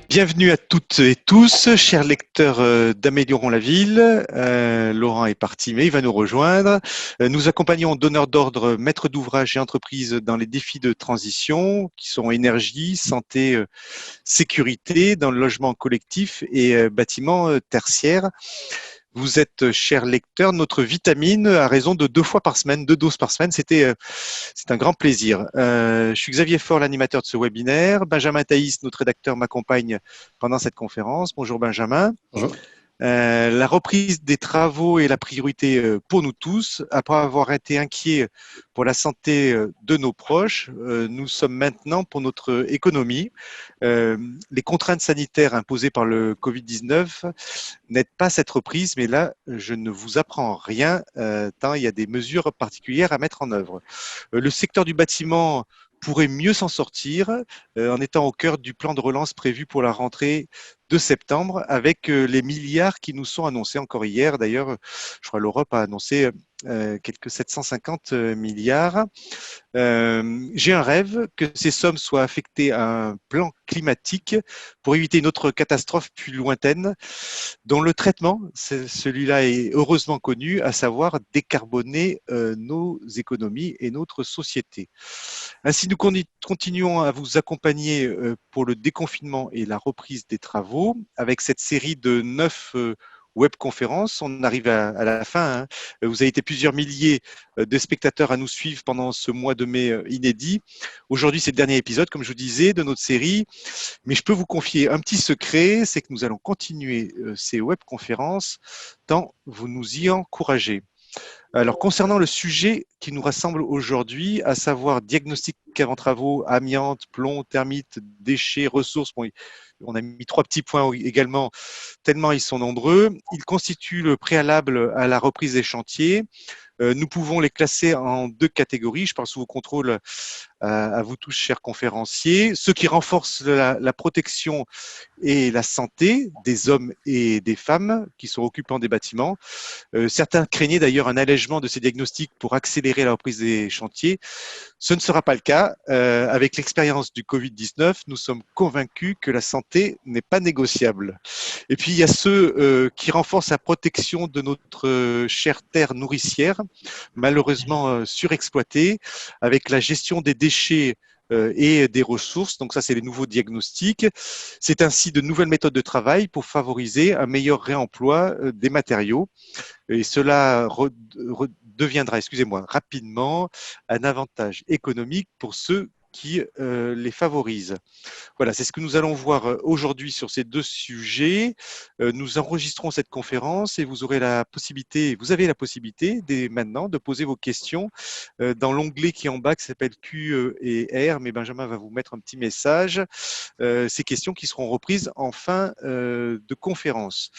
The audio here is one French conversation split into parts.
Bienvenue à toutes et tous, chers lecteurs d'Améliorons la ville. Laurent est parti, mais il va nous rejoindre. Nous accompagnons donneurs d'ordre, maîtres d'ouvrage et entreprises dans les défis de transition, qui sont énergie, santé, sécurité, dans le logement collectif et bâtiments tertiaires. Vous êtes, chers lecteurs, notre vitamine à raison de 2 fois par semaine, 2 doses par semaine. C'est un grand plaisir. Je suis Xavier Faure, l'animateur de ce webinaire. Benjamin Thaïs, notre rédacteur, m'accompagne pendant cette conférence. Bonjour Benjamin. Bonjour. La reprise des travaux est la priorité pour nous tous. Après avoir été inquiets pour la santé de nos proches, nous sommes maintenant pour notre économie. Les contraintes sanitaires imposées par le Covid-19 n'aident pas cette reprise, mais là, je ne vous apprends rien, tant il y a des mesures particulières à mettre en œuvre. Le secteur du bâtiment pourrait mieux s'en sortir en étant au cœur du plan de relance prévu pour la rentrée de septembre avec les milliards qui nous sont annoncés encore hier. D'ailleurs, je crois l'Europe a annoncé quelques 750 milliards. J'ai un rêve que ces sommes soient affectées à un plan climatique pour éviter une autre catastrophe plus lointaine, dont le traitement, celui-là est heureusement connu, à savoir décarboner nos économies et notre société. Ainsi, nous continuons à vous accompagner pour le déconfinement et la reprise des travaux avec cette série de 9 webconférences. On arrive à la fin. Vous avez été plusieurs milliers de spectateurs à nous suivre pendant ce mois de mai inédit. Aujourd'hui, c'est le dernier épisode, comme je vous disais, de notre série. Mais je peux vous confier un petit secret, c'est que nous allons continuer ces webconférences tant vous nous y encouragez. Alors, concernant le sujet qui nous rassemble aujourd'hui, à savoir diagnostic avant travaux, amiante, plomb, termites, déchets, ressources, bon, on a mis 3 petits points également, tellement ils sont nombreux. Ils constituent le préalable à la reprise des chantiers. Nous pouvons les classer en 2 catégories. Je parle sous vos contrôles à vous tous, chers conférenciers. Ceux qui renforcent la protection et la santé des hommes et des femmes qui sont occupants des bâtiments. Certains craignaient d'ailleurs un allègement de ces diagnostics pour accélérer la reprise des chantiers. Ce ne sera pas le cas. Avec l'expérience du Covid-19, nous sommes convaincus que la santé n'est pas négociable. Et puis, il y a ceux qui renforcent la protection de notre chère terre nourricière, malheureusement surexploitée, avec la gestion des déchets et des ressources. Donc ça, c'est les nouveaux diagnostics. C'est ainsi de nouvelles méthodes de travail pour favoriser un meilleur réemploi des matériaux. Et cela deviendra, excusez-moi, rapidement un avantage économique pour ceux qui les favorisent. Voilà, c'est ce que nous allons voir aujourd'hui sur ces 2 sujets. Nous enregistrons cette conférence et vous avez la possibilité dès maintenant de poser vos questions dans l'onglet qui est en bas qui s'appelle Q et R, mais Benjamin va vous mettre un petit message. Ces questions qui seront reprises en fin de conférence.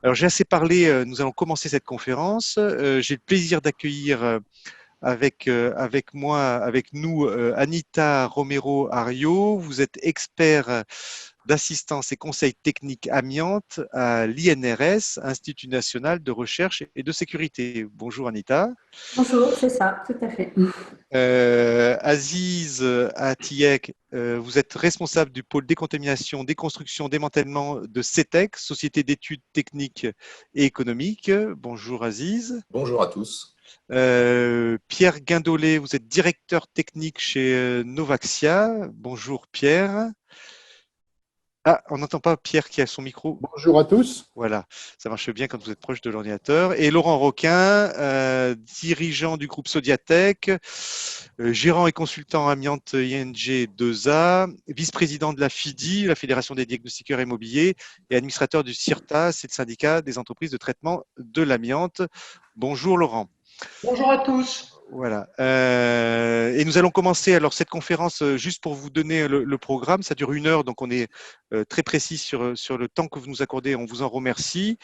Alors j'ai assez parlé, nous allons commencer cette conférence. J'ai le plaisir d'accueillir avec moi, avec nous, Anita Romero Ario. Vous êtes expert d'assistance et conseil technique amiante à l'INRS, Institut national de recherche et de sécurité. Bonjour Anita. Bonjour, c'est ça, tout à fait. Aziz Atiek, vous êtes responsable du pôle décontamination, déconstruction, démantèlement de CETEC, Société d'études techniques et économiques. Bonjour Aziz. Bonjour à tous. Pierre Guindolet, vous êtes directeur technique chez Novaxia. Bonjour Pierre. Ah, on n'entend pas Pierre qui a son micro. Bonjour à tous. Voilà, ça marche bien quand vous êtes proche de l'ordinateur. Et Laurent Roquin, dirigeant du groupe Sodiatech, gérant et consultant amiante ING 2A, vice-président de la FIDI, la Fédération des diagnostiqueurs immobiliers, et administrateur du CIRTA, c'est le syndicat des entreprises de traitement de l'amiante. Bonjour Laurent. Bonjour à tous. Voilà. Et nous allons commencer alors cette conférence juste pour vous donner le programme. Ça dure 1 heure, donc on est très précis sur le temps que vous nous accordez. On vous en remercie.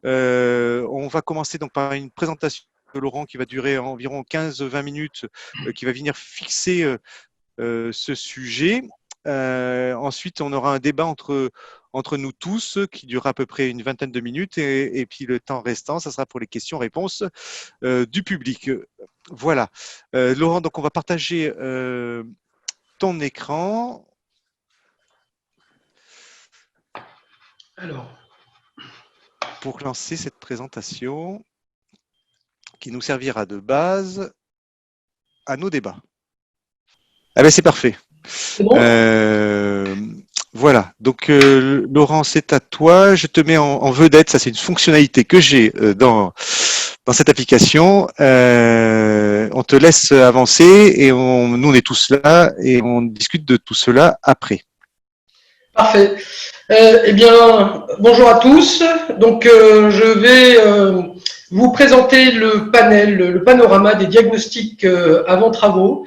On va commencer donc par une présentation de Laurent qui va durer environ 15-20 minutes, qui va venir fixer ce sujet. Ensuite, on aura un débat entre nous tous qui durera à peu près une vingtaine de minutes et puis le temps restant, ça sera pour les questions-réponses du public. Voilà. Laurent, donc on va partager ton écran. Alors, pour lancer cette présentation qui nous servira de base à nos débats. Ah ben c'est parfait. c'est bon? Voilà, donc Laurent, c'est à toi. Je te mets en vedette, ça c'est une fonctionnalité que j'ai dans cette application. On te laisse avancer et nous on est tous là et on discute de tout cela après. Parfait. Eh bien, bonjour à tous. Donc, je vais vous présenter le panel, le panorama des diagnostics avant travaux.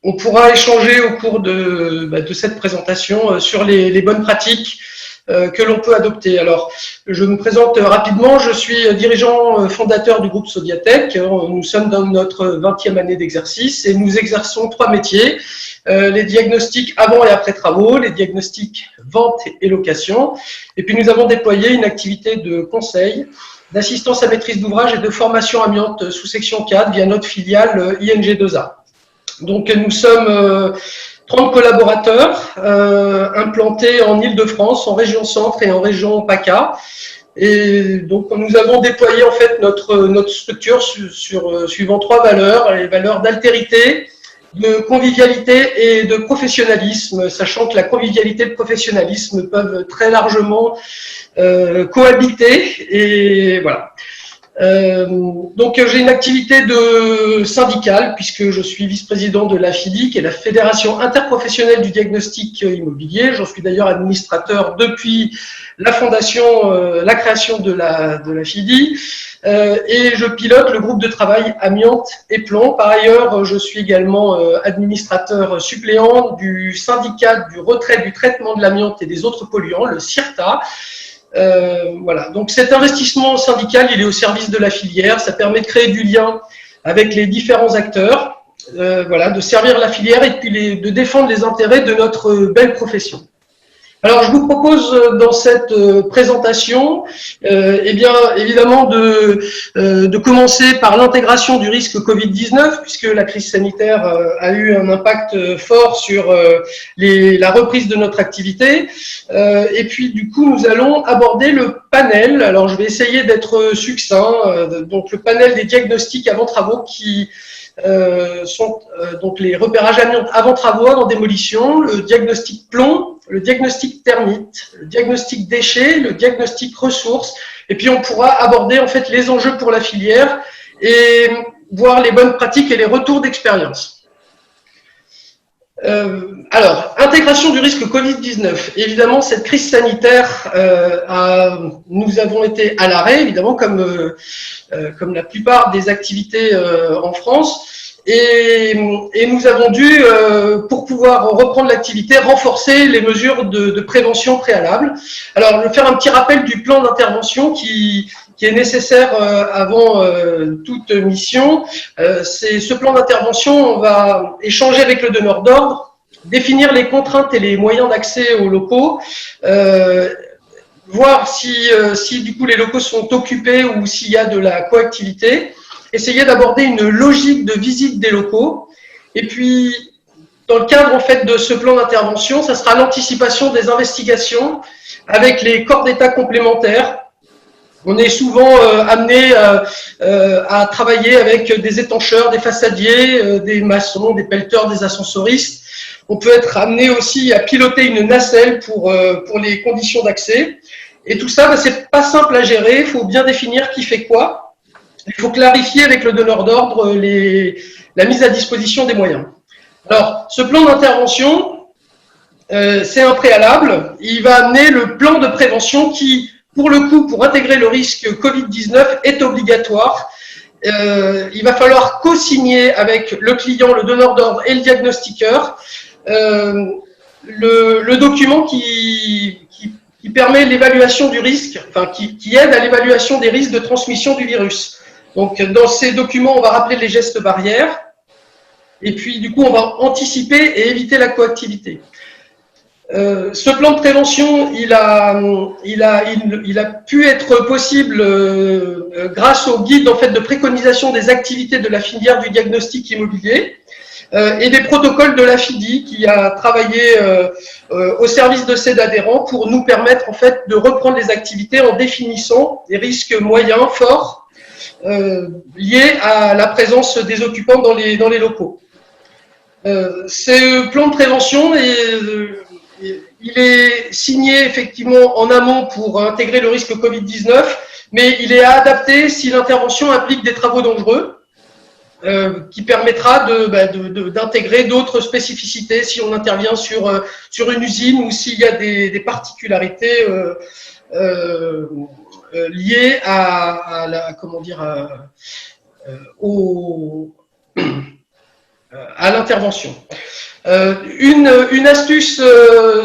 On pourra échanger au cours de cette présentation sur les bonnes pratiques que l'on peut adopter. Alors, je me présente rapidement. Je suis dirigeant fondateur du groupe Sodiatech. Nous sommes dans notre 20e année d'exercice et nous exerçons 3 métiers. Les diagnostics avant et après travaux, les diagnostics vente et location. Et puis, nous avons déployé une activité de conseil, d'assistance à maîtrise d'ouvrage et de formation amiante sous section 4 via notre filiale ING2A. Donc, nous sommes 30 collaborateurs implantés en Île-de-France, en région centre et en région PACA. Et donc, nous avons déployé en fait notre structure suivant 3 valeurs, les valeurs d'altérité, de convivialité et de professionnalisme, sachant que la convivialité et le professionnalisme peuvent très largement cohabiter. Et voilà. Donc j'ai une activité de syndicale puisque je suis vice-président de la FIDI, qui est la Fédération interprofessionnelle du diagnostic immobilier. J'en suis d'ailleurs administrateur depuis la fondation, la création de la FIDI, et je pilote le groupe de travail amiante et plomb. Par ailleurs, je suis également administrateur suppléant du syndicat du retrait du traitement de l'amiante et des autres polluants, le CIRTA. Voilà. Donc cet investissement syndical, il est au service de la filière. Ça permet de créer du lien avec les différents acteurs, voilà, de servir la filière et puis de défendre les intérêts de notre belle profession. Alors, je vous propose dans cette présentation, eh bien, évidemment, de commencer par l'intégration du risque Covid-19, puisque la crise sanitaire a eu un impact fort sur la reprise de notre activité. Et puis, du coup, nous allons aborder le panel. Alors, je vais essayer d'être succinct. Donc, le panel des diagnostics avant travaux qui sont donc les repérages amiante avant travaux, avant démolition, le diagnostic plomb, le diagnostic thermite, le diagnostic déchets, le diagnostic ressources, et puis on pourra aborder en fait les enjeux pour la filière et voir les bonnes pratiques et les retours d'expérience. Alors, intégration du risque Covid-19. Évidemment, cette crise sanitaire, nous avons été à l'arrêt, évidemment, comme la plupart des activités en France. Et nous avons dû, pour pouvoir reprendre l'activité, renforcer les mesures de prévention préalables. Alors, je vais faire un petit rappel du plan d'intervention qui est nécessaire avant toute mission. C'est ce plan d'intervention, on va échanger avec le donneur d'ordre, définir les contraintes et les moyens d'accès aux locaux, voir si du coup les locaux sont occupés ou s'il y a de la coactivité, essayer d'aborder une logique de visite des locaux. Et puis, dans le cadre en fait de ce plan d'intervention, ça sera l'anticipation des investigations avec les corps d'État complémentaires. On est souvent amené à travailler avec des étancheurs, des façadiers, des maçons, des pelleteurs, des ascensoristes. On peut être amené aussi à piloter une nacelle pour les conditions d'accès. Et tout ça, c'est pas simple à gérer. Il faut bien définir qui fait quoi. Il faut clarifier avec le donneur d'ordre la mise à disposition des moyens. Alors, ce plan d'intervention, c'est un préalable. Il va amener le plan de prévention qui, pour le coup, pour intégrer le risque Covid-19, est obligatoire. Il va falloir co-signer avec le client, le donneur d'ordre et le diagnostiqueur le document qui permet l'évaluation du risque, enfin qui aide à l'évaluation des risques de transmission du virus. Donc, dans ces documents, on va rappeler les gestes barrières et puis, du coup, on va anticiper et éviter la coactivité. Ce plan de prévention, il a pu être possible grâce au guide en fait, de préconisation des activités de la filière du diagnostic immobilier. et des protocoles de la FIDI qui a travaillé au service de ses adhérents pour nous permettre en fait de reprendre les activités en définissant des risques moyens, forts, liés à la présence des occupants dans les locaux. Ce plan de prévention il est signé effectivement en amont pour intégrer le risque Covid-19, mais il est adapté si l'intervention implique des travaux dangereux, qui permettra d'intégrer d'autres spécificités si on intervient sur une usine ou s'il y a des particularités liées à l'intervention. Une astuce,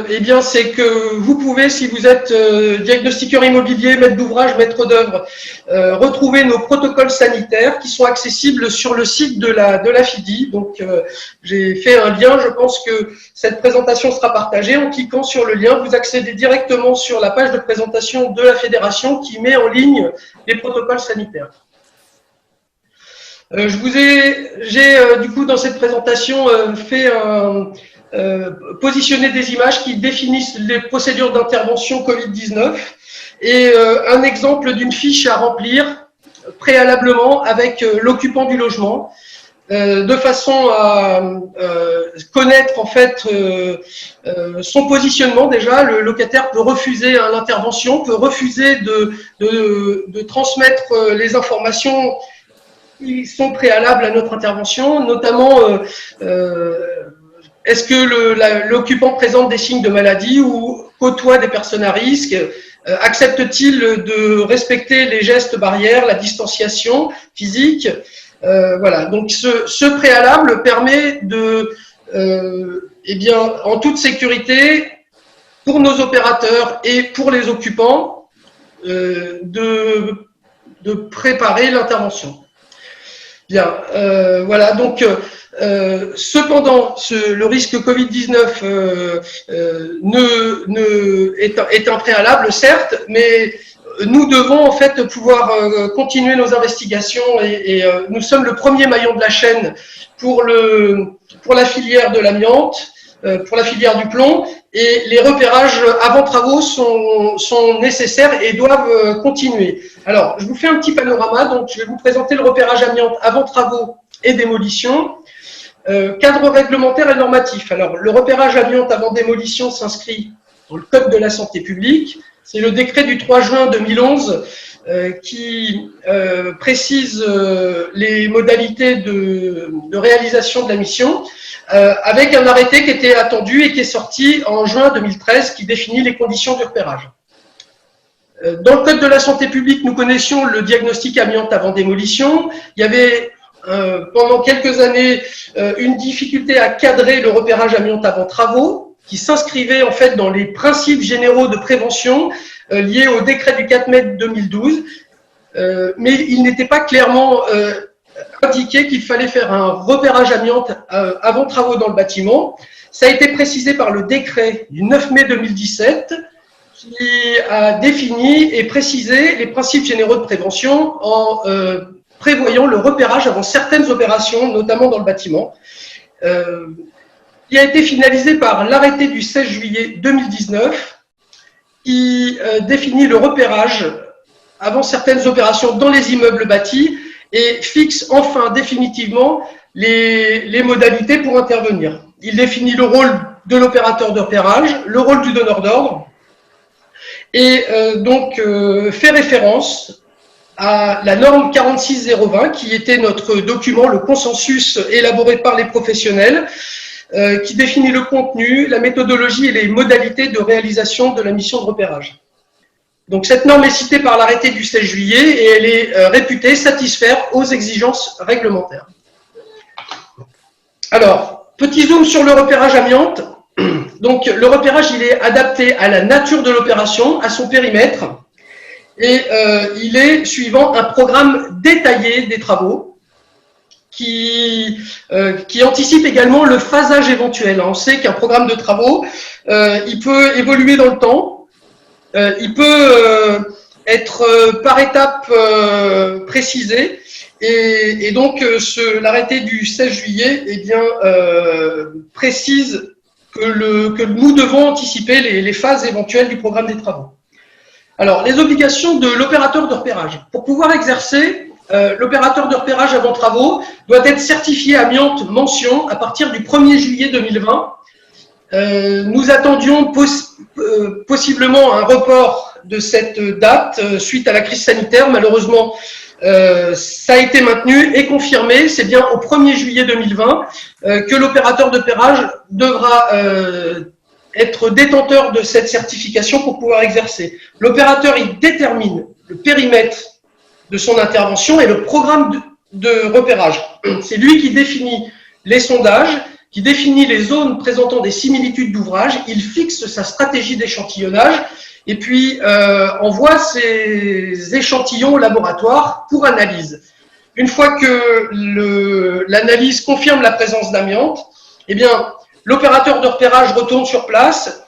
eh bien, c'est que vous pouvez, si vous êtes diagnostiqueur immobilier, maître d'ouvrage, maître d'œuvre, retrouver nos protocoles sanitaires qui sont accessibles sur le site de la FIDI. Donc, j'ai fait un lien. Je pense que cette présentation sera partagée. En cliquant sur le lien, vous accédez directement sur la page de présentation de la fédération qui met en ligne les protocoles sanitaires. J'ai du coup dans cette présentation positionné des images qui définissent les procédures d'intervention Covid-19 et un exemple d'une fiche à remplir préalablement avec l'occupant du logement, de façon à connaître en fait son positionnement. Déjà, le locataire peut refuser l'intervention, peut refuser de transmettre les informations qui sont préalables à notre intervention, notamment est-ce que l'occupant présente des signes de maladie ou côtoie des personnes à risque, accepte-t-il de respecter les gestes barrières, la distanciation physique, voilà. Donc ce préalable permet en toute sécurité pour nos opérateurs et pour les occupants de préparer l'intervention. Bien, voilà, donc cependant, le risque Covid-19 est un préalable, certes, mais nous devons en fait pouvoir continuer nos investigations et nous sommes le premier maillon de la chaîne pour la filière de l'amiante, pour la filière du plomb, et les repérages avant travaux sont nécessaires et doivent continuer. Alors, je vous fais un petit panorama. Donc, je vais vous présenter le repérage amiante avant travaux et démolition. Cadre réglementaire et normatif. Alors, le repérage amiante avant démolition s'inscrit dans le Code de la santé publique. C'est le décret du 3 juin 2011 qui précise les modalités de réalisation de la mission, avec un arrêté qui était attendu et qui est sorti en juin 2013 qui définit les conditions du repérage. Dans le Code de la santé publique, nous connaissions le diagnostic amiante avant démolition. Il y avait pendant quelques années une difficulté à cadrer le repérage amiante avant travaux, qui s'inscrivait en fait dans les principes généraux de prévention liés au décret du 4 mai 2012, mais il n'était pas clairement indiqué qu'il fallait faire un repérage amiante avant travaux dans le bâtiment. Ça a été précisé par le décret du 9 mai 2017 qui a défini et précisé les principes généraux de prévention en prévoyant le repérage avant certaines opérations, notamment dans le bâtiment. Qui a été finalisé par l'arrêté du 16 juillet 2019 qui définit le repérage avant certaines opérations dans les immeubles bâtis et fixe enfin définitivement les modalités pour intervenir. Il définit le rôle de l'opérateur de repérage, le rôle du donneur d'ordre et donc fait référence à la norme 46020 qui était notre document, le consensus élaboré par les professionnels, qui définit le contenu, la méthodologie et les modalités de réalisation de la mission de repérage. Donc cette norme est citée par l'arrêté du 16 juillet et elle est réputée satisfaire aux exigences réglementaires. Alors, petit zoom sur le repérage amiante. Donc le repérage, il est adapté à la nature de l'opération, à son périmètre, et il est suivant un programme détaillé des travaux qui anticipe également le phasage éventuel. On sait qu'un programme de travaux, il peut évoluer dans le temps, il peut être par étapes précisé, Et donc, l'arrêté du 16 juillet eh bien, précise que nous devons anticiper les phases éventuelles du programme des travaux. Alors, les obligations de l'opérateur de repérage. Pour pouvoir exercer, l'opérateur de repérage avant travaux doit être certifié amiante mention à partir du 1er juillet 2020. Nous attendions possiblement un report de cette date suite à la crise sanitaire. Malheureusement, ça a été maintenu et confirmé. C'est bien au 1er juillet 2020 que l'opérateur de repérage devra être détenteur de cette certification pour pouvoir exercer. L'opérateur, il détermine le périmètre de son intervention et le programme de repérage. C'est lui qui définit les sondages, qui définit les zones présentant des similitudes d'ouvrage, il fixe sa stratégie d'échantillonnage et puis envoie ses échantillons au laboratoire pour analyse. Une fois que l'analyse confirme la présence d'amiante, eh bien, l'opérateur de repérage retourne sur place,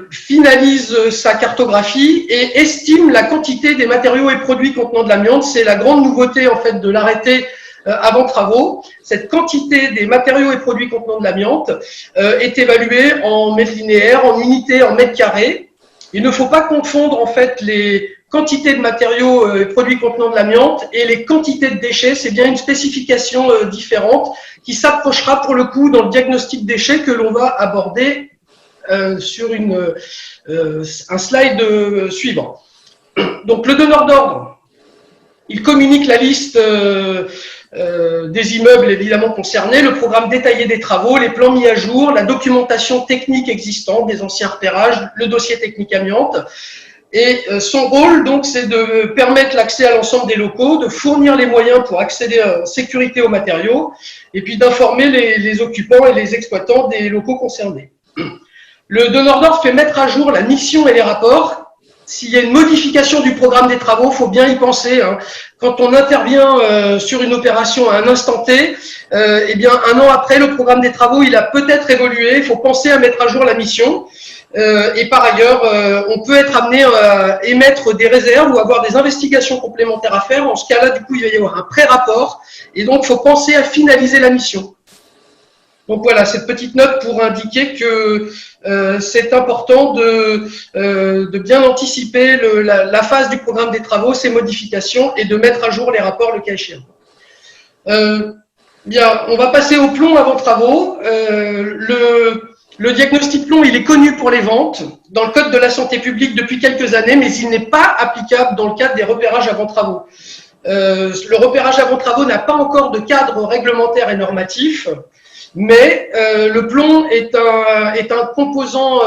finalise sa cartographie et estime la quantité des matériaux et produits contenant de l'amiante. C'est la grande nouveauté en fait de l'arrêté avant travaux. Cette quantité des matériaux et produits contenant de l'amiante est évaluée en mètres linéaires, en unités, en mètres carrés. Il ne faut pas confondre en fait les quantités de matériaux et produits contenant de l'amiante et les quantités de déchets. C'est bien une spécification différente qui s'approchera pour le coup dans le diagnostic déchets que l'on va aborder sur un slide suivant. Donc le donneur d'ordre, il communique la liste des immeubles évidemment concernés, le programme détaillé des travaux, les plans mis à jour, la documentation technique existante des anciens repérages, le dossier technique amiante. Et son rôle, donc, c'est de permettre l'accès à l'ensemble des locaux, de fournir les moyens pour accéder en sécurité aux matériaux, et puis d'informer les occupants et les exploitants des locaux concernés. Le donneur d'ordre fait mettre à jour la mission et les rapports. S'il y a une modification du programme des travaux, il faut bien y penser. Hein. Quand on intervient sur une opération à un instant T, eh bien, un an après, le programme des travaux, il a peut-être évolué. Il faut penser à mettre à jour la mission. Et par ailleurs, on peut être amené à émettre des réserves ou avoir des investigations complémentaires à faire. En ce cas-là, du coup, il va y avoir un pré-rapport. Et donc, il faut penser à finaliser la mission. Donc voilà, cette petite note pour indiquer que c'est important de bien anticiper la phase du programme des travaux, ses modifications et de mettre à jour les rapports le cas échéant. Bien, on va passer au plomb avant travaux. Le diagnostic plomb, il est connu pour les ventes dans le Code de la santé publique depuis quelques années, mais il n'est pas applicable dans le cadre des repérages avant travaux. Le repérage avant travaux n'a pas encore de cadre réglementaire et normatif, mais le plomb est un composant,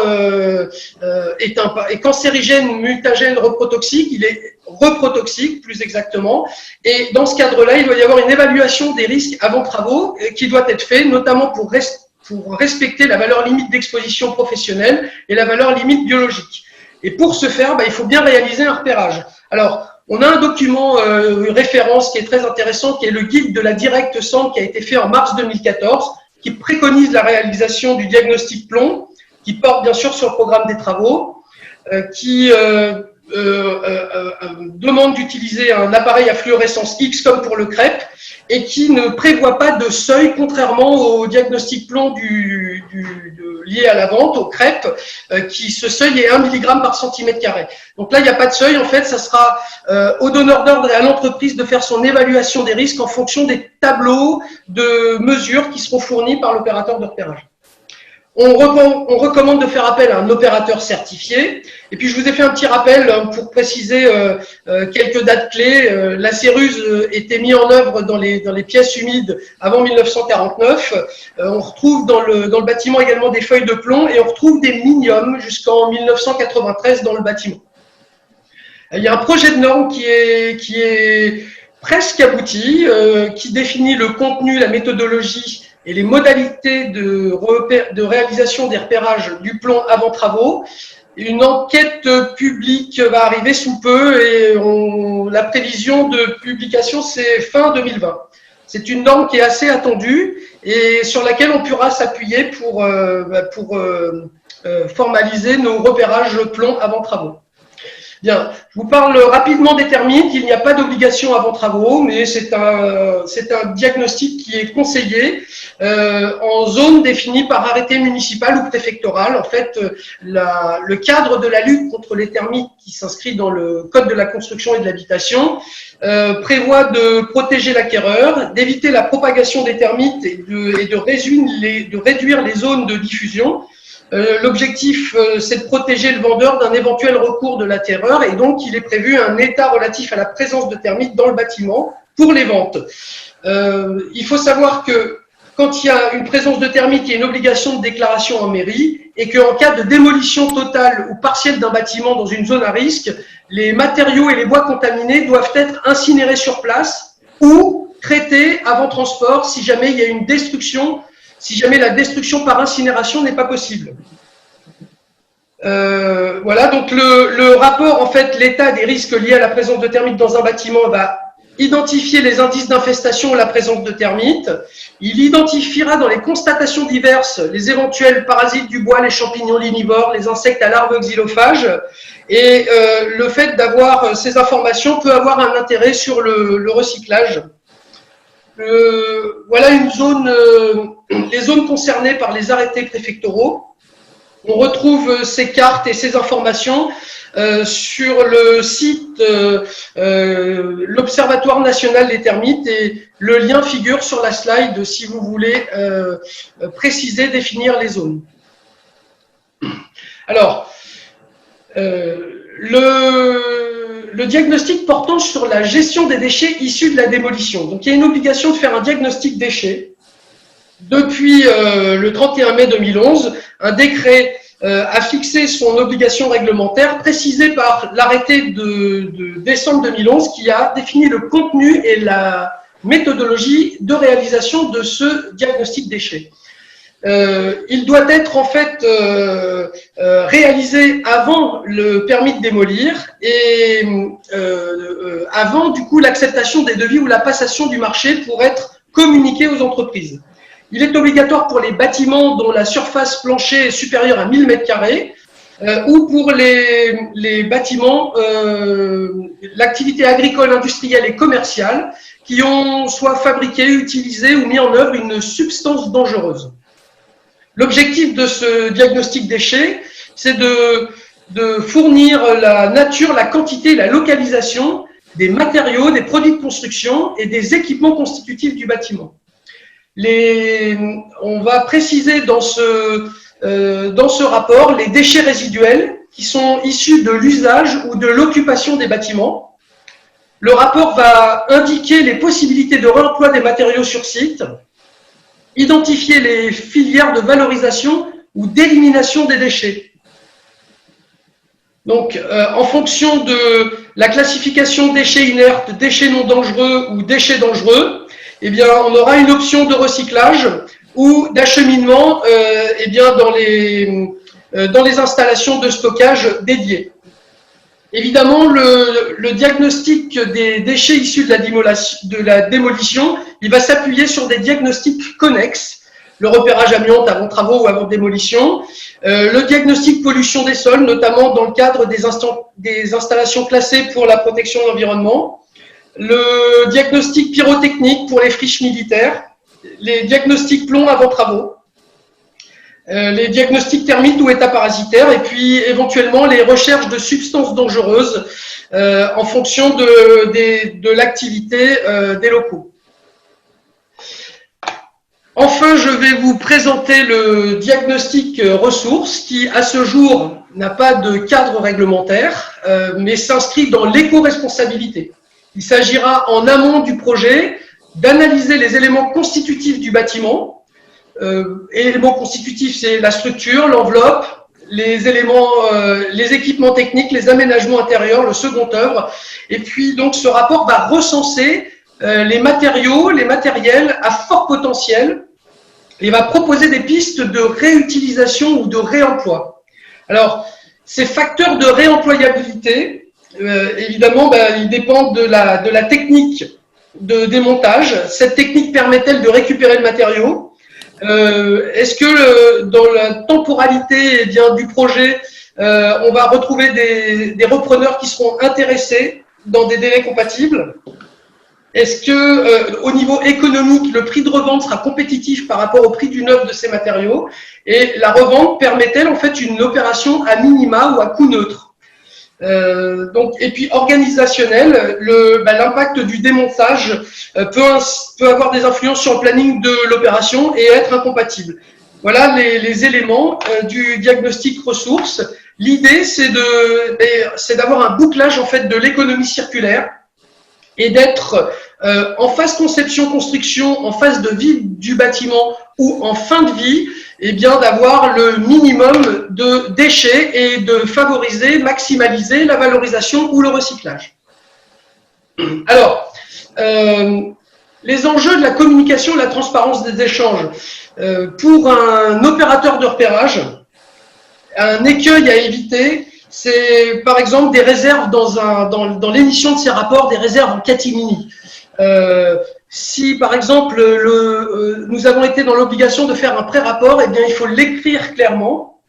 est cancérigène, mutagène, reprotoxique. Il est reprotoxique, plus exactement. Et dans ce cadre-là, il doit y avoir une évaluation des risques avant travaux qui doit être faite, notamment pour respecter la valeur limite d'exposition professionnelle et la valeur limite biologique. Et pour ce faire, il faut bien réaliser un repérage. Alors, on a un document référence qui est très intéressant, qui est le guide de la Direct Centre, qui a été fait en mars 2014, qui préconise la réalisation du diagnostic plomb, qui porte bien sûr sur le programme des travaux, qui demande d'utiliser un appareil à fluorescence X comme pour le CREP et qui ne prévoit pas de seuil, contrairement au diagnostic plomb lié à la vente, au CREP, ce seuil est 1 mg par centimètre carré. Donc là, il n'y a pas de seuil. En fait, ça sera au donneur d'ordre et à l'entreprise de faire son évaluation des risques en fonction des tableaux de mesures qui seront fournis par l'opérateur de repérage. On recommande de faire appel à un opérateur certifié. Et puis, je vous ai fait un petit rappel pour préciser quelques dates clés. La Céruse était mise en œuvre dans les pièces humides avant 1949. On retrouve dans le bâtiment également des feuilles de plomb et on retrouve des miniums jusqu'en 1993 dans le bâtiment. Il y a un projet de norme qui est presque abouti, qui définit le contenu, la méthodologie et les modalités de réalisation des repérages du plomb avant travaux. Une enquête publique va arriver sous peu et la prévision de publication, c'est fin 2020. C'est une norme qui est assez attendue et sur laquelle on pourra s'appuyer pour formaliser nos repérages plomb avant travaux. Bien, je vous parle rapidement des termites. Il n'y a pas d'obligation avant travaux, mais c'est un diagnostic qui est conseillé en zone définie par arrêté municipal ou préfectoral. En fait, le cadre de la lutte contre les termites qui s'inscrit dans le Code de la construction et de l'habitation prévoit de protéger l'acquéreur, d'éviter la propagation des termites et de réduire les zones de diffusion. L'objectif, c'est de protéger le vendeur d'un éventuel recours de l'acquéreur et donc il est prévu un état relatif à la présence de termites dans le bâtiment pour les ventes. Il faut savoir que quand il y a une présence de termites, il y a une obligation de déclaration en mairie et qu'en cas de démolition totale ou partielle d'un bâtiment dans une zone à risque, les matériaux et les bois contaminés doivent être incinérés sur place ou traités avant transport si jamais il y a une destruction. Si jamais la destruction par incinération n'est pas possible. Voilà, donc le rapport, en fait, l'état des risques liés à la présence de termites dans un bâtiment va identifier les indices d'infestation ou la présence de termites. Il identifiera dans les constatations diverses les éventuels parasites du bois, les champignons linivores, les insectes à larves xylophages. Et le fait d'avoir ces informations peut avoir un intérêt sur le recyclage. Voilà une zone, les zones concernées par les arrêtés préfectoraux. On retrouve ces cartes et ces informations sur le site l'Observatoire national des termites et le lien figure sur la slide si vous voulez préciser, définir les zones. Alors, le diagnostic portant sur la gestion des déchets issus de la démolition. Donc, il y a une obligation de faire un diagnostic déchets. Depuis le 31 mai 2011, un décret a fixé son obligation réglementaire précisée par l'arrêté de décembre 2011 qui a défini le contenu et la méthodologie de réalisation de ce diagnostic déchets. Il doit être en fait réalisé avant le permis de démolir et avant du coup l'acceptation des devis ou la passation du marché pour être communiqué aux entreprises. Il est obligatoire pour les bâtiments dont la surface plancher est supérieure à 1000 m² ou pour les bâtiments, l'activité agricole, industrielle et commerciale qui ont soit fabriqué, utilisé ou mis en œuvre une substance dangereuse. L'objectif de ce diagnostic déchets, c'est de fournir la nature, la quantité, la localisation des matériaux, des produits de construction et des équipements constitutifs du bâtiment. On va préciser dans ce rapport les déchets résiduels qui sont issus de l'usage ou de l'occupation des bâtiments. Le rapport va indiquer les possibilités de réemploi des matériaux sur site, identifier les filières de valorisation ou d'élimination des déchets. Donc, en fonction de la classification déchets inertes, déchets non dangereux ou déchets dangereux, eh bien, on aura une option de recyclage ou d'acheminement eh bien, dans les installations de stockage dédiées. Évidemment, le diagnostic des déchets issus de la démolition, il va s'appuyer sur des diagnostics connexes, le repérage amiante avant travaux ou avant démolition, le diagnostic pollution des sols, notamment dans le cadre des installations classées pour la protection de l'environnement, le diagnostic pyrotechnique pour les friches militaires, les diagnostics plomb avant travaux, les diagnostics termites ou états parasitaires, et puis éventuellement les recherches de substances dangereuses en fonction de l'activité des locaux. Enfin, je vais vous présenter le diagnostic ressources qui, à ce jour, n'a pas de cadre réglementaire, mais s'inscrit dans l'éco-responsabilité. Il s'agira en amont du projet d'analyser les éléments constitutifs du bâtiment. Éléments constitutifs, c'est la structure, l'enveloppe, les éléments, les équipements techniques, les aménagements intérieurs, le second œuvre. Et puis, donc, ce rapport va recenser les matériaux, les matériels à fort potentiel et va proposer des pistes de réutilisation ou de réemploi. Alors, ces facteurs de réemployabilité, évidemment, ils dépendent de la technique de démontage. Cette technique permet-elle de récupérer le matériau ? Est-ce que dans la temporalité du projet, On va retrouver des repreneurs qui seront intéressés dans des délais compatibles. Est-ce que, au niveau économique, le prix de revente sera compétitif par rapport au prix du neuf de ces matériaux? Et la revente permet-elle en fait une opération à minima ou à coût neutre? Et puis organisationnel, l'impact du démontage peut avoir des influences sur le planning de l'opération et être incompatible. Voilà les éléments du diagnostic ressources. L'idée, c'est d'avoir un bouclage en fait de l'économie circulaire et d'être en phase conception-construction, en phase de vie du bâtiment ou en fin de vie, eh bien d'avoir le minimum de déchets et de favoriser, maximaliser la valorisation ou le recyclage. Alors, les enjeux de la communication et de la transparence des échanges. Pour un opérateur de repérage, un écueil à éviter, c'est par exemple des réserves dans l'émission de ces rapports, des réserves en catimini. Si par exemple nous avons été dans l'obligation de faire un pré-rapport, eh bien il faut l'écrire clairement.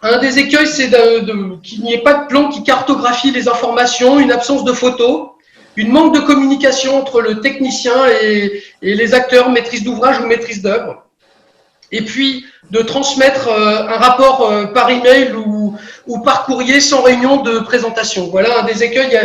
Un des écueils, c'est qu'il n'y ait pas de plan qui cartographie les informations, une absence de photos, une manque de communication entre le technicien et les acteurs, maîtrise d'ouvrage ou maîtrise d'œuvre. Et puis de transmettre un rapport par email ou par courrier sans réunion de présentation. Voilà un des écueils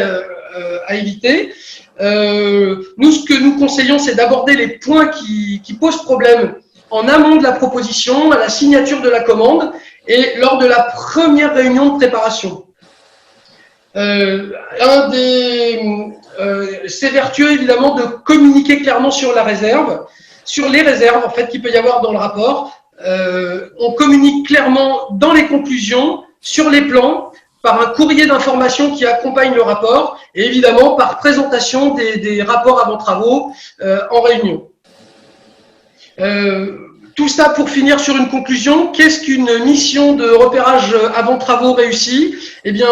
à éviter. Nous, ce que nous conseillons, c'est d'aborder les points qui posent problème en amont de la proposition, à la signature de la commande et lors de la première réunion de préparation. C'est vertueux évidemment de communiquer clairement sur la réserve, sur les réserves en fait qu'il peut y avoir dans le rapport. On communique clairement dans les conclusions, sur les plans, par un courrier d'information qui accompagne le rapport et évidemment par présentation des rapports avant travaux en réunion. Tout ça pour finir sur une conclusion. Qu'est-ce qu'une mission de repérage avant travaux réussie? Eh bien,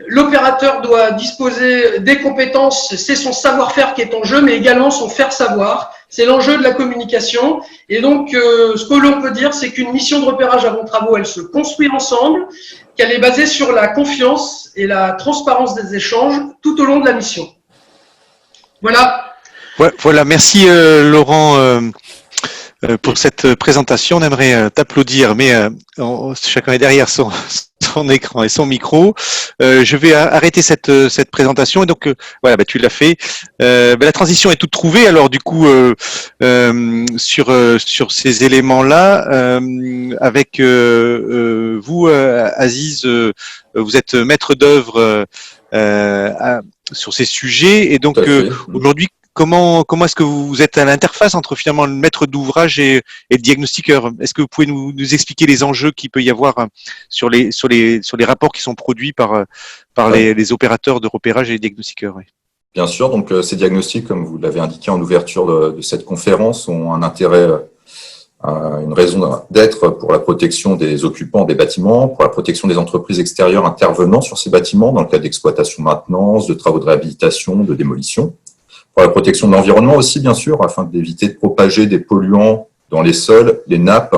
l'opérateur doit disposer des compétences, c'est son savoir-faire qui est en jeu, mais également son faire-savoir. C'est l'enjeu de la communication. Et donc, ce que l'on peut dire, c'est qu'une mission de repérage avant travaux, elle se construit ensemble, qu'elle est basée sur la confiance et la transparence des échanges tout au long de la mission. Voilà. Ouais, voilà, merci Laurent pour cette présentation. On aimerait t'applaudir, mais chacun est derrière son écran et son micro. Je vais arrêter cette présentation. Et donc, voilà, tu l'as fait. La transition est toute trouvée. Alors, du coup, sur ces éléments-là, avec vous, Aziz, vous êtes maître d'œuvre sur ces sujets. Et donc, aujourd'hui, comment est-ce que vous êtes à l'interface entre finalement le maître d'ouvrage et le diagnostiqueur? Est-ce que vous pouvez nous expliquer les enjeux qu'il peut y avoir sur les rapports qui sont produits par les opérateurs de repérage et les diagnostiqueurs? Oui. Bien sûr, donc ces diagnostics, comme vous l'avez indiqué en ouverture de cette conférence, ont un intérêt, une raison d'être pour la protection des occupants des bâtiments, pour la protection des entreprises extérieures intervenant sur ces bâtiments dans le cas d'exploitation, maintenance, de travaux de réhabilitation, de démolition. Pour la protection de l'environnement aussi, bien sûr, afin d'éviter de propager des polluants dans les sols, les nappes,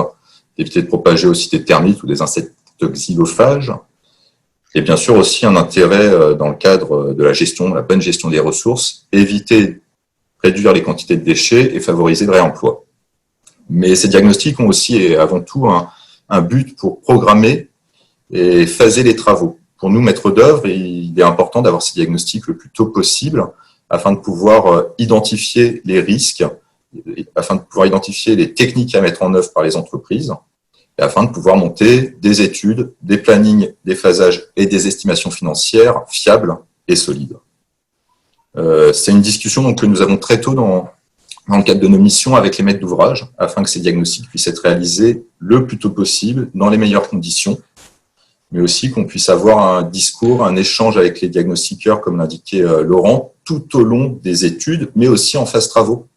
d'éviter de propager aussi des termites ou des insectes xylophages. Et bien sûr aussi un intérêt dans le cadre de la gestion, la bonne gestion des ressources, éviter, réduire les quantités de déchets et favoriser le réemploi. Mais ces diagnostics ont aussi et avant tout un but pour programmer et phaser les travaux. Pour nous, maîtres d'œuvre, il est important d'avoir ces diagnostics le plus tôt possible, afin de pouvoir identifier les risques, afin de pouvoir identifier les techniques à mettre en œuvre par les entreprises, et afin de pouvoir monter des études, des plannings, des phasages et des estimations financières fiables et solides. C'est une discussion donc, que nous avons très tôt dans le cadre de nos missions avec les maîtres d'ouvrage, afin que ces diagnostics puissent être réalisés le plus tôt possible, dans les meilleures conditions, mais aussi qu'on puisse avoir un discours, un échange avec les diagnostiqueurs, comme l'indiquait Laurent, tout au long des études, mais aussi en phase travaux.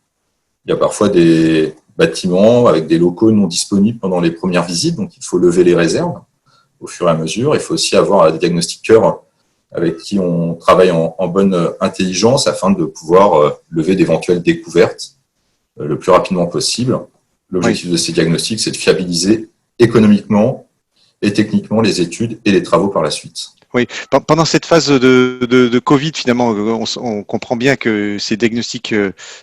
Il y a parfois des bâtiments avec des locaux non disponibles pendant les premières visites, donc il faut lever les réserves au fur et à mesure. Il faut aussi avoir des diagnostiqueurs avec qui on travaille en bonne intelligence afin de pouvoir lever d'éventuelles découvertes le plus rapidement possible. L'objectif de ces diagnostics, c'est de fiabiliser économiquement et techniquement les études et les travaux par la suite. Oui, pendant cette phase de Covid, finalement, on comprend bien que ces diagnostics,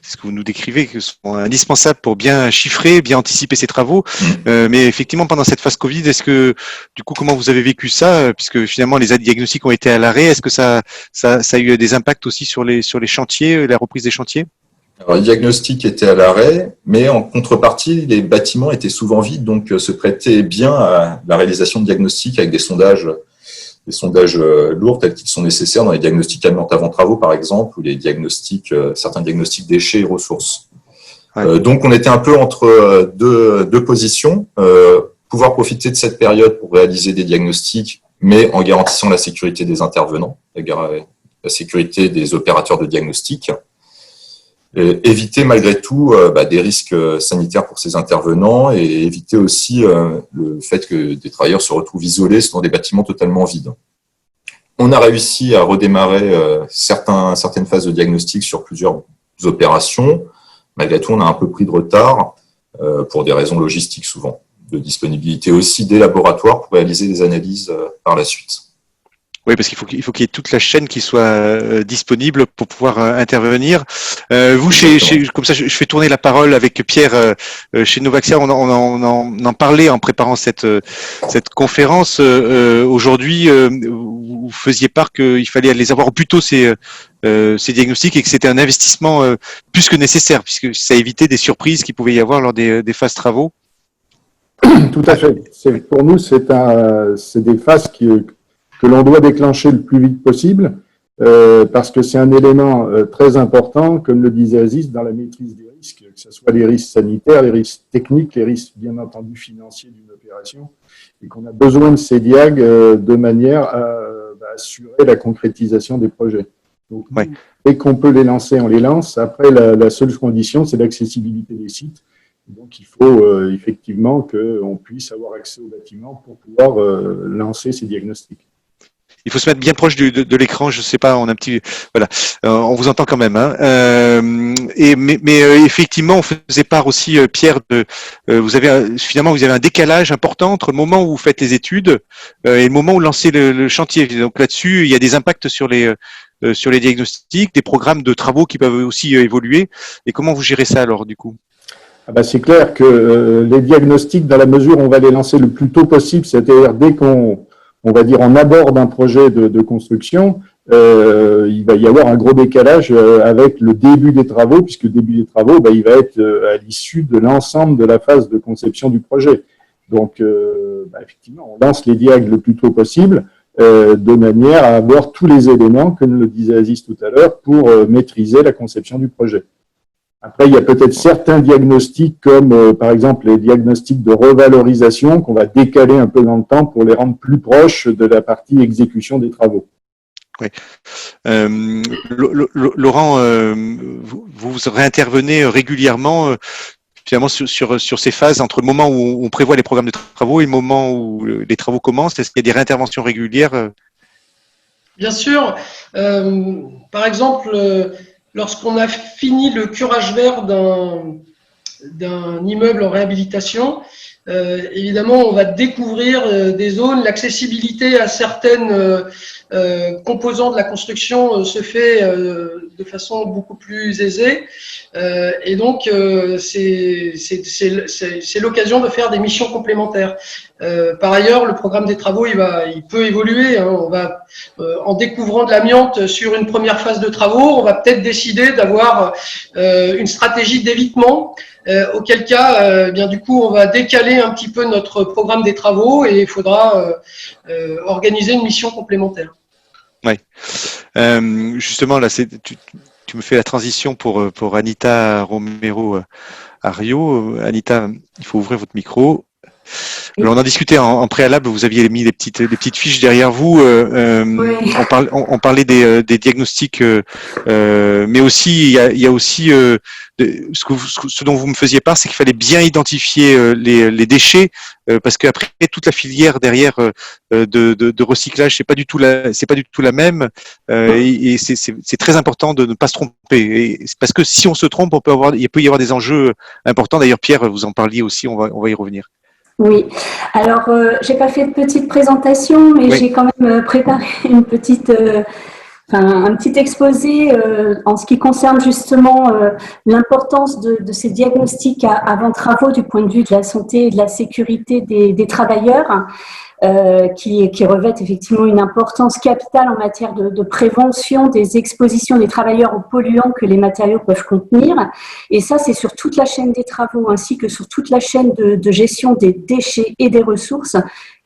c'est ce que vous nous décrivez, que sont indispensables pour bien chiffrer, bien anticiper ces travaux. Mais effectivement, pendant cette phase Covid, est-ce que, du coup, comment vous avez vécu ça, puisque finalement les diagnostics ont été à l'arrêt, est-ce que ça a eu des impacts aussi sur les chantiers, la reprise des chantiers? Alors, les diagnostics étaient à l'arrêt, mais en contrepartie, les bâtiments étaient souvent vides, donc se prêtaient bien à la réalisation de diagnostics avec des sondages lourds tels qu'ils sont nécessaires dans les diagnostics amiante avant travaux, par exemple, ou les diagnostics, certains diagnostics déchets et ressources. Ouais. Donc, on était un peu entre deux positions, pouvoir profiter de cette période pour réaliser des diagnostics, mais en garantissant la sécurité des intervenants, la sécurité des opérateurs de diagnostic. Éviter malgré tout des risques sanitaires pour ces intervenants et éviter aussi le fait que des travailleurs se retrouvent isolés dans des bâtiments totalement vides. On a réussi à redémarrer certaines phases de diagnostic sur plusieurs opérations. Malgré tout, on a un peu pris de retard pour des raisons logistiques souvent, de disponibilité aussi des laboratoires pour réaliser des analyses par la suite. Oui, parce qu'il faut qu'il y ait toute la chaîne qui soit disponible pour pouvoir intervenir. Vous, comme ça, je fais tourner la parole avec Pierre chez Novaxia. On en parlait en préparant cette conférence. Aujourd'hui, vous faisiez part qu'il fallait les avoir plus tôt ces diagnostics et que c'était un investissement plus que nécessaire, puisque ça évitait des surprises qu'il pouvait y avoir lors des phases travaux. Tout à fait. Pour nous, c'est des phases que l'on doit déclencher le plus vite possible, parce que c'est un élément très important, comme le disait Aziz, dans la maîtrise des risques, que ce soit les risques sanitaires, les risques techniques, les risques bien entendu financiers d'une opération, et qu'on a besoin de ces diags de manière à assurer la concrétisation des projets. Donc, dès qu'on peut les lancer, on les lance. Après, la seule condition, c'est l'accessibilité des sites. Donc, il faut effectivement qu'on puisse avoir accès au bâtiment pour pouvoir lancer ces diagnostics. Il faut se mettre bien proche de l'écran. Je sais pas, on a un petit, voilà, on vous entend quand même. Hein. Mais effectivement, on faisait part aussi, Pierre, vous avez un décalage important entre le moment où vous faites les études et le moment où vous lancez le chantier. Donc là-dessus, il y a des impacts sur les diagnostics, des programmes de travaux qui peuvent aussi évoluer. Et comment vous gérez ça alors du coup? C'est clair que les diagnostics, dans la mesure où on va les lancer le plus tôt possible, c'est-à-dire dès on aborde un projet de construction, il va y avoir un gros décalage avec le début des travaux, puisque le début des travaux, il va être à l'issue de l'ensemble de la phase de conception du projet. Donc, effectivement, on lance les diags le plus tôt possible, de manière à avoir tous les éléments, comme le disait Aziz tout à l'heure, pour maîtriser la conception du projet. Après, il y a peut-être certains diagnostics, comme par exemple les diagnostics de revalorisation, qu'on va décaler un peu dans le temps pour les rendre plus proches de la partie exécution des travaux. Oui. Laurent, vous réintervenez régulièrement finalement sur ces phases entre le moment où on prévoit les programmes de travaux et le moment où les travaux commencent. Est-ce qu'il y a des réinterventions régulières? Bien sûr. Par exemple, lorsqu'on a fini le curage vert d'un immeuble en réhabilitation, évidemment, on va découvrir des zones. L'accessibilité à certaines composants de la construction se fait de façon beaucoup plus aisée. Et donc, c'est l'occasion de faire des missions complémentaires. Par ailleurs, le programme des travaux, il peut évoluer. Hein. On va, en découvrant de l'amiante sur une première phase de travaux, on va peut-être décider d'avoir une stratégie d'évitement. Auquel cas, bien du coup, on va décaler un petit peu notre programme des travaux et il faudra organiser une mission complémentaire. Oui. Justement, là, tu me fais la transition pour Anita Romero Ario. Anita, il faut ouvrir votre micro. Alors, on en discutait en préalable, vous aviez mis des petites fiches derrière vous. Oui. On parlait des diagnostics, mais aussi il y a aussi ce dont vous me faisiez part, c'est qu'il fallait bien identifier les déchets, parce qu'après toute la filière derrière de recyclage, c'est pas du tout la même, et c'est très important de ne pas se tromper. Et parce que si on se trompe, il peut y avoir des enjeux importants. D'ailleurs, Pierre, vous en parliez aussi, on va y revenir. Oui, alors j'ai pas fait de petite présentation, mais Oui. j'ai quand même préparé une petite, un petit exposé en ce qui concerne justement l'importance de ces diagnostics avant travaux du point de vue de la santé et de la sécurité des travailleurs. Qui revêtent effectivement une importance capitale en matière de prévention des expositions des travailleurs aux polluants que les matériaux peuvent contenir. Et ça, c'est sur toute la chaîne des travaux ainsi que sur toute la chaîne de gestion des déchets et des ressources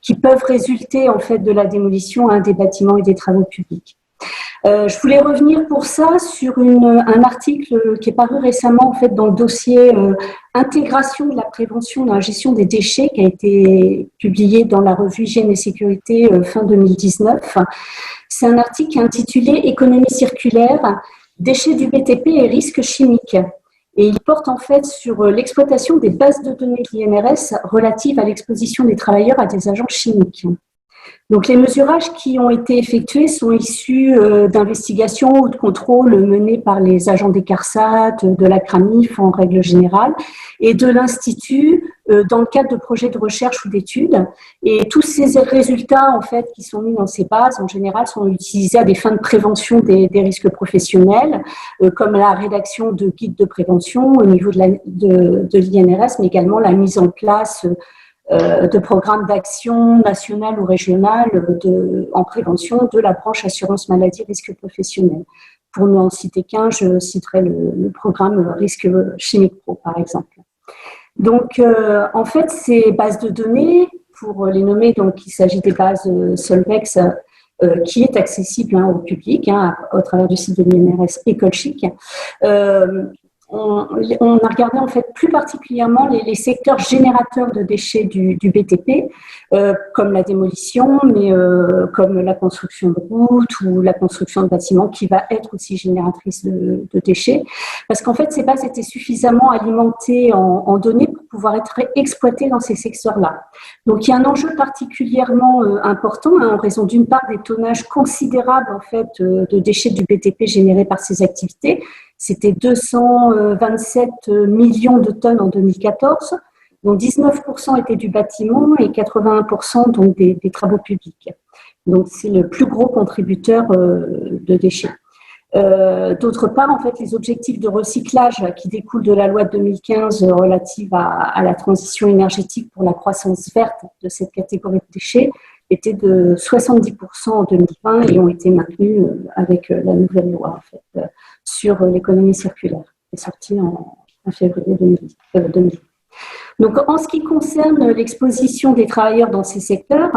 qui peuvent résulter en fait de la démolition des bâtiments et des travaux publics. Je voulais revenir pour ça sur un article qui est paru récemment en fait dans le dossier Intégration de la prévention dans la gestion des déchets qui a été publié dans la revue Hygiène et Sécurité fin 2019. C'est un article qui est intitulé Économie circulaire, déchets du BTP et risques chimiques. Et il porte en fait sur l'exploitation des bases de données de l'INRS relatives à l'exposition des travailleurs à des agents chimiques. Donc, les mesurages qui ont été effectués sont issus d'investigations ou de contrôles menés par les agents des CARSAT, de la CRAMIF en règle générale, et de l'Institut dans le cadre de projets de recherche ou d'études. Et tous ces résultats, en fait, qui sont mis dans ces bases, en général, sont utilisés à des fins de prévention des risques professionnels, comme la rédaction de guides de prévention au niveau de l'INRS, mais également la mise en place de programmes d'action nationale ou régionale en prévention de la branche assurance maladie risque professionnel. Pour ne en citer qu'un, je citerai le programme risque chimique pro, par exemple. Donc, en fait, ces bases de données, pour les nommer, donc il s'agit des bases Solvex, qui est accessible au public au travers du site de l'INRS École Chic. On a regardé en fait plus particulièrement les secteurs générateurs de déchets du BTP, comme la démolition, mais comme la construction de routes ou la construction de bâtiments, qui va être aussi génératrice de déchets, parce qu'en fait ces bases étaient suffisamment alimentées en données pour pouvoir être exploitées dans ces secteurs-là. Donc il y a un enjeu particulièrement important en raison d'une part des tonnages considérables en fait de déchets du BTP générés par ces activités. C'était 227 millions de tonnes en 2014, dont 19% étaient du bâtiment et 81% donc des travaux publics. Donc, c'est le plus gros contributeur de déchets. D'autre part, en fait, les objectifs de recyclage qui découlent de la loi de 2015 relative à la transition énergétique pour la croissance verte de cette catégorie de déchets étaient de 70% en 2020 et ont été maintenus avec la nouvelle loi, en fait, sur l'économie circulaire, qui est sortie en février 2020. Donc, en ce qui concerne l'exposition des travailleurs dans ces secteurs,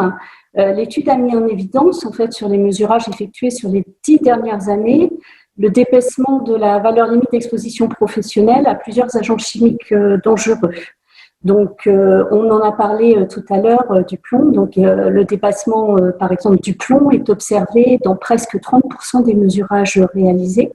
l'étude a mis en évidence, en fait, sur les mesurages effectués sur les 10 dernières années, le dépassement de la valeur limite d'exposition professionnelle à plusieurs agents chimiques dangereux. Donc, on en a parlé tout à l'heure du plomb. Donc, le dépassement, par exemple, du plomb est observé dans presque 30% des mesurages réalisés.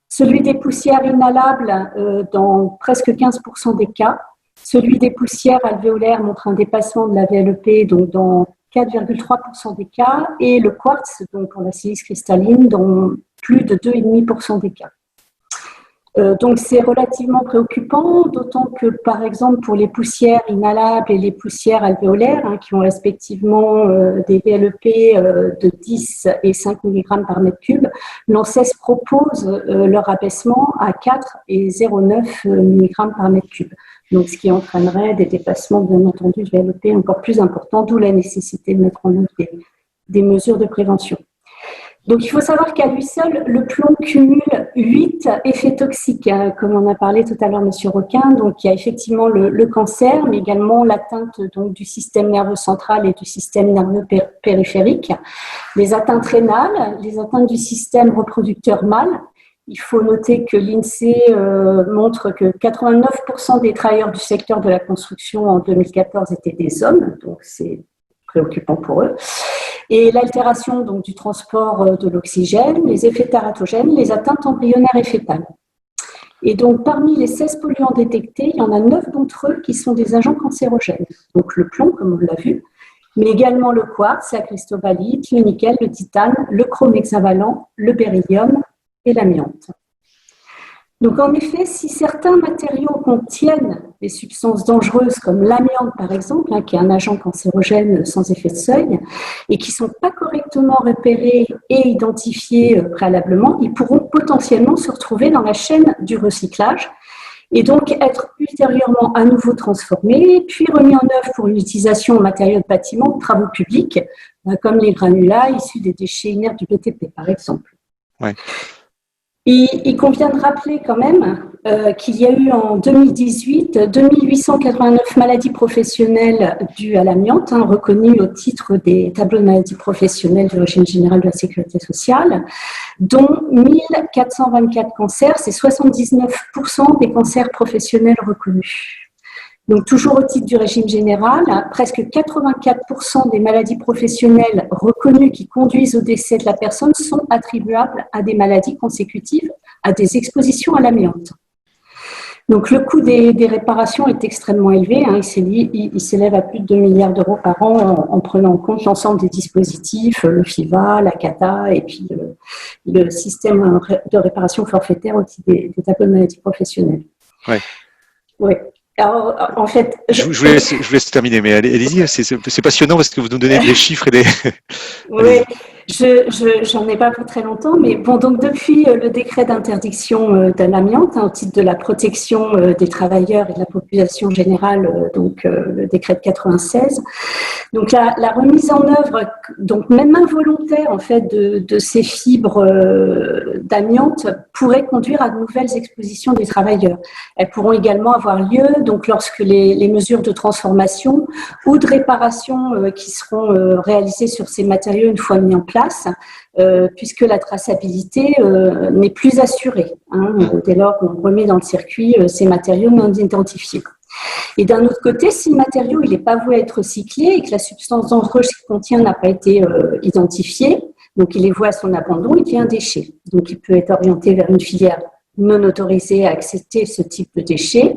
Celui des poussières inhalables dans presque 15% des cas. Celui des poussières alvéolaires montre un dépassement de la VLEP donc dans 4,3% des cas. Et le quartz, donc pour la silice cristalline, dans plus de 2,5% des cas. Donc c'est relativement préoccupant, d'autant que par exemple pour les poussières inhalables et les poussières alvéolaires, qui ont respectivement des VLEP de 10 et 5 mg par mètre cube, l'ANSES propose leur abaissement à 4 et 0,9 mg par mètre cube. Donc ce qui entraînerait des dépassements bien entendu de VLEP encore plus importants, d'où la nécessité de mettre en œuvre des mesures de prévention. Donc, il faut savoir qu'à lui seul, le plomb cumule 8 effets toxiques, comme on a parlé tout à l'heure, M. Roquin. Donc, il y a effectivement le cancer, mais également l'atteinte donc, du système nerveux central et du système nerveux périphérique, les atteintes rénales, les atteintes du système reproducteur mâle. Il faut noter que l'INSEE montre que 89% des travailleurs du secteur de la construction en 2014 étaient des hommes, donc c'est préoccupant pour eux. Et l'altération donc, du transport de l'oxygène, les effets tératogènes, les atteintes embryonnaires et fétales. Et donc, parmi les 16 polluants détectés, il y en a 9 d'entre eux qui sont des agents cancérogènes. Donc, le plomb, comme on l'a vu, mais également le quartz, la cristobalite, le nickel, le titane, le chrome hexavalent, le beryllium et l'amiante. Donc, en effet, si certains matériaux contiennent des substances dangereuses, comme l'amiante par exemple, qui est un agent cancérogène sans effet de seuil, et qui ne sont pas correctement repérés et identifiés préalablement, ils pourront potentiellement se retrouver dans la chaîne du recyclage et donc être ultérieurement à nouveau transformés, puis remis en œuvre pour une utilisation en matériaux de bâtiment ou de travaux publics, comme les granulats issus des déchets inertes du BTP par exemple. Ouais. Il convient de rappeler quand même qu'il y a eu en 2018 2889 maladies professionnelles dues à l'amiante, reconnues au titre des tableaux de maladies professionnelles du régime général de la sécurité sociale, dont 1424 cancers, c'est 79% des cancers professionnels reconnus. Donc, toujours au titre du régime général, presque 84% des maladies professionnelles reconnues qui conduisent au décès de la personne sont attribuables à des maladies consécutives à des expositions à l'amiante. Donc, le coût des réparations est extrêmement élevé. Il s'élève à plus de 2 milliards d'euros par an en prenant en compte l'ensemble des dispositifs, le FIVA, la CATA et puis le système de réparation forfaitaire au titre des tableaux de maladies professionnelles. Ouais. Ouais. Alors, en fait, je vous laisse terminer, mais allez-y, c'est passionnant parce que vous nous donnez des chiffres et des. Oui, j'en ai pas pour très longtemps, mais bon, donc depuis le décret d'interdiction de l'amiante, au titre de la protection des travailleurs et de la population générale, donc le décret de 96, donc la remise en œuvre, donc même involontaire en fait de ces fibres d'amiante pourrait conduire à de nouvelles expositions des travailleurs. Elles pourront également avoir lieu donc lorsque les mesures de transformation ou de réparation qui seront réalisées sur ces matériaux une fois mis en place, puisque la traçabilité n'est plus assurée dès lors qu'on remet dans le circuit ces matériaux non identifiés. Et d'un autre côté, si le matériau n'est pas voué à être recyclé et que la substance dangereuse qu'il contient n'a pas été identifiée, donc il est voué à son abandon, il devient un déchet. Donc il peut être orienté vers une filière non autorisée à accepter ce type de déchets,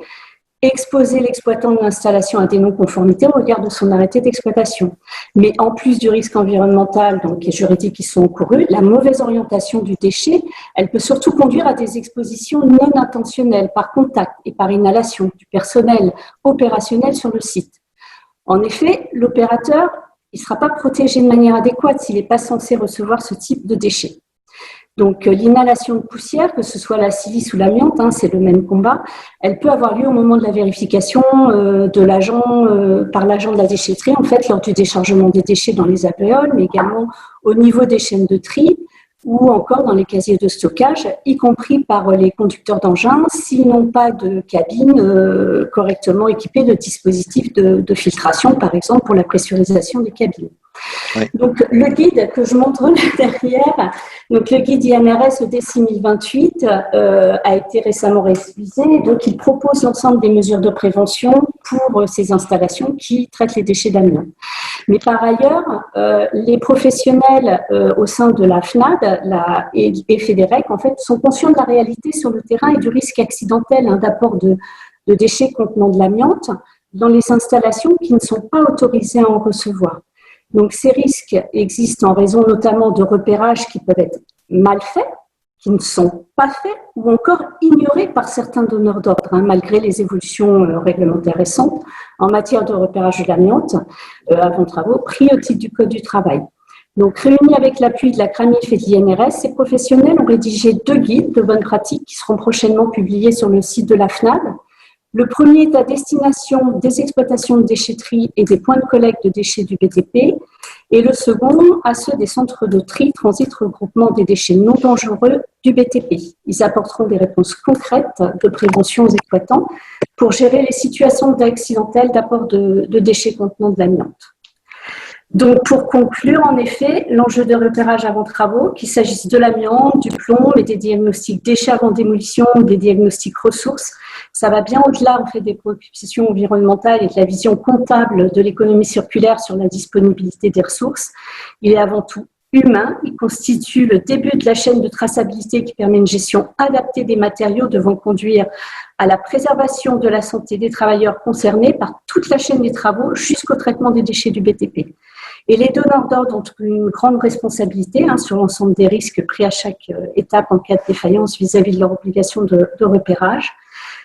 exposer l'exploitant de l'installation à des non-conformités au regard de son arrêté d'exploitation. Mais en plus du risque environnemental et juridique qui sont encourus, la mauvaise orientation du déchet, elle peut surtout conduire à des expositions non intentionnelles par contact et par inhalation du personnel opérationnel sur le site. En effet, l'opérateur, il ne sera pas protégé de manière adéquate s'il n'est pas censé recevoir ce type de déchets. Donc, l'inhalation de poussière, que ce soit la silice ou l'amiante, c'est le même combat, elle peut avoir lieu au moment de la vérification de l'agent, par l'agent de la déchetterie, en fait, lors du déchargement des déchets dans les alvéoles, mais également au niveau des chaînes de tri ou encore dans les casiers de stockage, y compris par les conducteurs d'engins, s'ils n'ont pas de cabine correctement équipée de dispositifs de filtration, par exemple, pour la pressurisation des cabines. Oui. Donc, le guide que je montre derrière, donc le guide INRS ED 6028 a été récemment révisé. Donc, il propose l'ensemble des mesures de prévention pour ces installations qui traitent les déchets d'amiante. Mais par ailleurs, les professionnels au sein de la FNAD et FEDEREC, en fait, sont conscients de la réalité sur le terrain et du risque accidentel d'apport de déchets contenant de l'amiante dans les installations qui ne sont pas autorisées à en recevoir. Donc, ces risques existent en raison notamment de repérages qui peuvent être mal faits, qui ne sont pas faits ou encore ignorés par certains donneurs d'ordre, malgré les évolutions réglementaires récentes en matière de repérage de l'amiante avant travaux pris au titre du Code du travail. Donc, réunis avec l'appui de la CRAMIF et de l'INRS, ces professionnels ont rédigé 2 guides de bonnes pratiques qui seront prochainement publiés sur le site de la FNAD. Le premier est à destination des exploitations de déchetterie et des points de collecte de déchets du BTP, et le second à ceux des centres de tri, transit, regroupement des déchets non dangereux du BTP. Ils apporteront des réponses concrètes de prévention aux exploitants pour gérer les situations accidentelles d'apport de déchets contenant de l'amiante. Donc, pour conclure, en effet, l'enjeu de repérage avant travaux, qu'il s'agisse de l'amiante, du plomb et des diagnostics déchets avant démolition ou des diagnostics ressources, ça va bien au-delà en fait, des préoccupations environnementales et de la vision comptable de l'économie circulaire sur la disponibilité des ressources. Il est avant tout humain. Il constitue le début de la chaîne de traçabilité qui permet une gestion adaptée des matériaux devant conduire à la préservation de la santé des travailleurs concernés par toute la chaîne des travaux jusqu'au traitement des déchets du BTP. Et les donneurs d'ordre ont une grande responsabilité sur l'ensemble des risques pris à chaque étape en cas de défaillance vis-à-vis de leur obligation de repérage.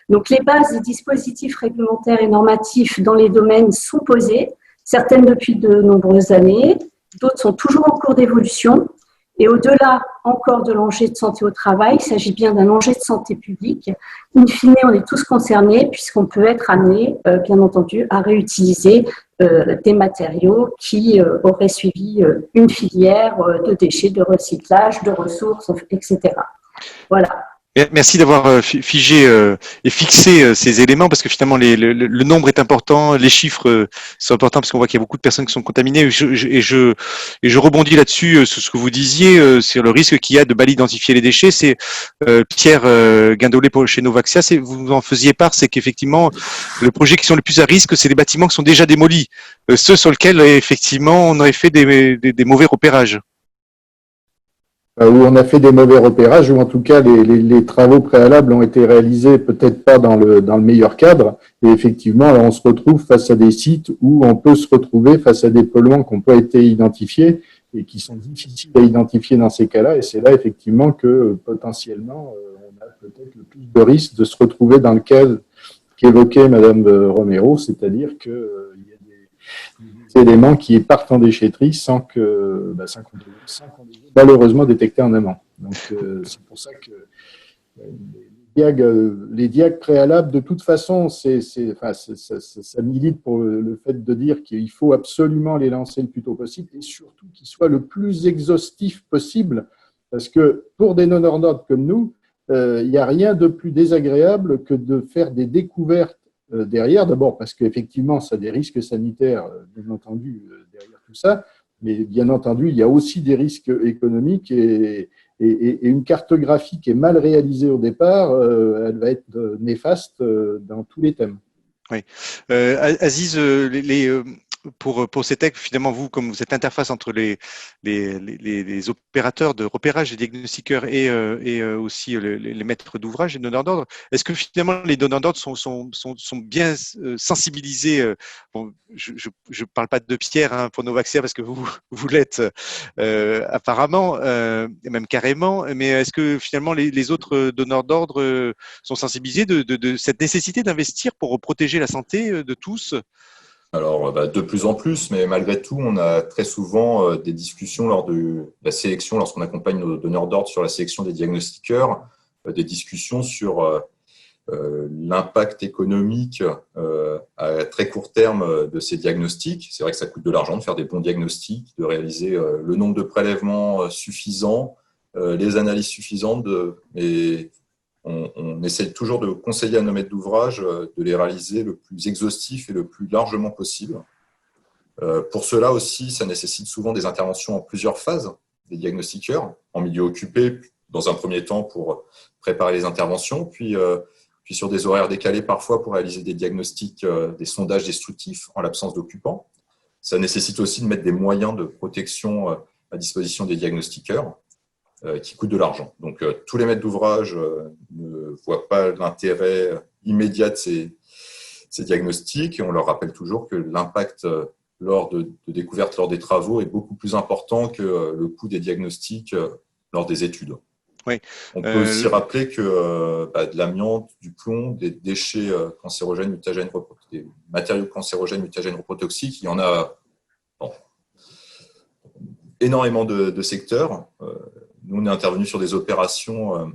Donc, les bases des dispositifs réglementaires et normatifs dans les domaines sont posées, certaines depuis de nombreuses années, d'autres sont toujours en cours d'évolution. Et au-delà encore de l'enjeu de santé au travail, il s'agit bien d'un enjeu de santé publique. In fine, on est tous concernés puisqu'on peut être amené, bien entendu, à réutiliser des matériaux qui auraient suivi une filière de déchets, de recyclage, de ressources, etc. Voilà. Merci d'avoir figé et fixé ces éléments parce que finalement le nombre est important, les chiffres sont importants parce qu'on voit qu'il y a beaucoup de personnes qui sont contaminées et je rebondis là-dessus sur ce que vous disiez sur le risque qu'il y a de mal identifier les déchets. C'est Pierre Guindolet chez Novaxia, vous en faisiez part, c'est qu'effectivement le projet qui sont le plus à risque, c'est les bâtiments qui sont déjà démolis, ceux sur lesquels effectivement on aurait fait des mauvais repérages. Où on a fait des mauvais repérages, ou en tout cas les travaux préalables ont été réalisés peut-être pas dans le meilleur cadre. Et effectivement, là, on se retrouve face à des sites où on peut se retrouver face à des polluants qui n'ont pas été identifiés et qui sont difficiles à identifier dans ces cas-là. Et c'est là effectivement que potentiellement on a peut-être le plus de risques de se retrouver dans le cas qu'évoquait Madame Romero, c'est-à-dire que il y a des éléments qui partent en déchetterie sans qu'on les ait malheureusement détectés en amont. Donc c'est pour ça que les diags préalables, de toute façon, ça milite pour le fait de dire qu'il faut absolument les lancer le plus tôt possible et surtout qu'ils soient le plus exhaustifs possible, parce que pour des donneurs d'ordre comme nous, il n'y a rien de plus désagréable que de faire des découvertes derrière, d'abord parce qu'effectivement, ça a des risques sanitaires, bien entendu, derrière tout ça, mais bien entendu, il y a aussi des risques économiques et une cartographie qui est mal réalisée au départ, elle va être néfaste dans tous les thèmes. Oui. Aziz, pour ces textes, finalement, vous, comme vous êtes interface entre les opérateurs de repérage, les diagnostiqueurs et aussi les maîtres d'ouvrage et les donneurs d'ordre, est-ce que finalement les donneurs d'ordre sont bien sensibilisés bon, je ne parle pas de Pierre pour Novaxia parce que vous l'êtes apparemment, et même carrément, mais est-ce que finalement les autres donneurs d'ordre sont sensibilisés de cette nécessité d'investir pour protéger la santé de tous ? Alors, de plus en plus, mais malgré tout, on a très souvent des discussions lors de la sélection, lorsqu'on accompagne nos donneurs d'ordre sur la sélection des diagnostiqueurs, des discussions sur l'impact économique à très court terme de ces diagnostics. C'est vrai que ça coûte de l'argent de faire des bons diagnostics, de réaliser le nombre de prélèvements suffisant, les analyses suffisantes, et on essaye toujours de conseiller à nos maîtres d'ouvrage de les réaliser le plus exhaustif et le plus largement possible. Pour cela aussi, ça nécessite souvent des interventions en plusieurs phases des diagnostiqueurs, en milieu occupé, dans un premier temps pour préparer les interventions, puis sur des horaires décalés parfois pour réaliser des diagnostics, des sondages destructifs en l'absence d'occupants. Ça nécessite aussi de mettre des moyens de protection à disposition des diagnostiqueurs, qui coûtent de l'argent. Donc, tous les maîtres d'ouvrage ne voient pas l'intérêt immédiat de ces diagnostics et on leur rappelle toujours que l'impact lors de découvertes lors des travaux est beaucoup plus important que le coût des diagnostics lors des études. Oui. On peut aussi rappeler que de l'amiante, du plomb, des déchets cancérogènes, mutagènes, des matériaux cancérogènes, mutagènes, reprotoxiques, il y en a énormément de secteurs. Nous, on est intervenu sur des opérations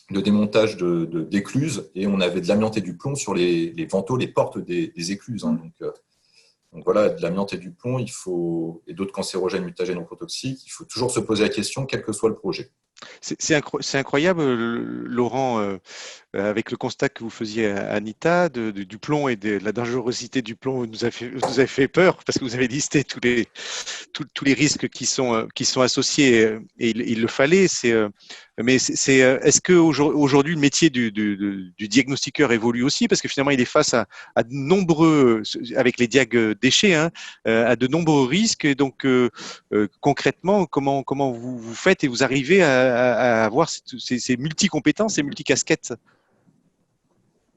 de démontage d'écluses et on avait de l'amiante et du plomb sur les vantaux, les portes des écluses. Donc voilà, de l'amiante et du plomb, et d'autres cancérogènes, mutagènes, reprotoxiques, il faut toujours se poser la question, quel que soit le projet. C'est incroyable, Laurent, avec le constat que vous faisiez à Anita du plomb et de la dangerosité du plomb, vous nous avez fait peur parce que vous avez listé tous les risques qui sont associés et il le fallait. Est-ce que aujourd'hui le métier du diagnostiqueur évolue aussi parce que finalement il est face à de nombreux, avec les diag déchets, à de nombreux risques et donc concrètement comment vous faites et vous arrivez à avoir ces multi-compétences, ces multi-casquettes?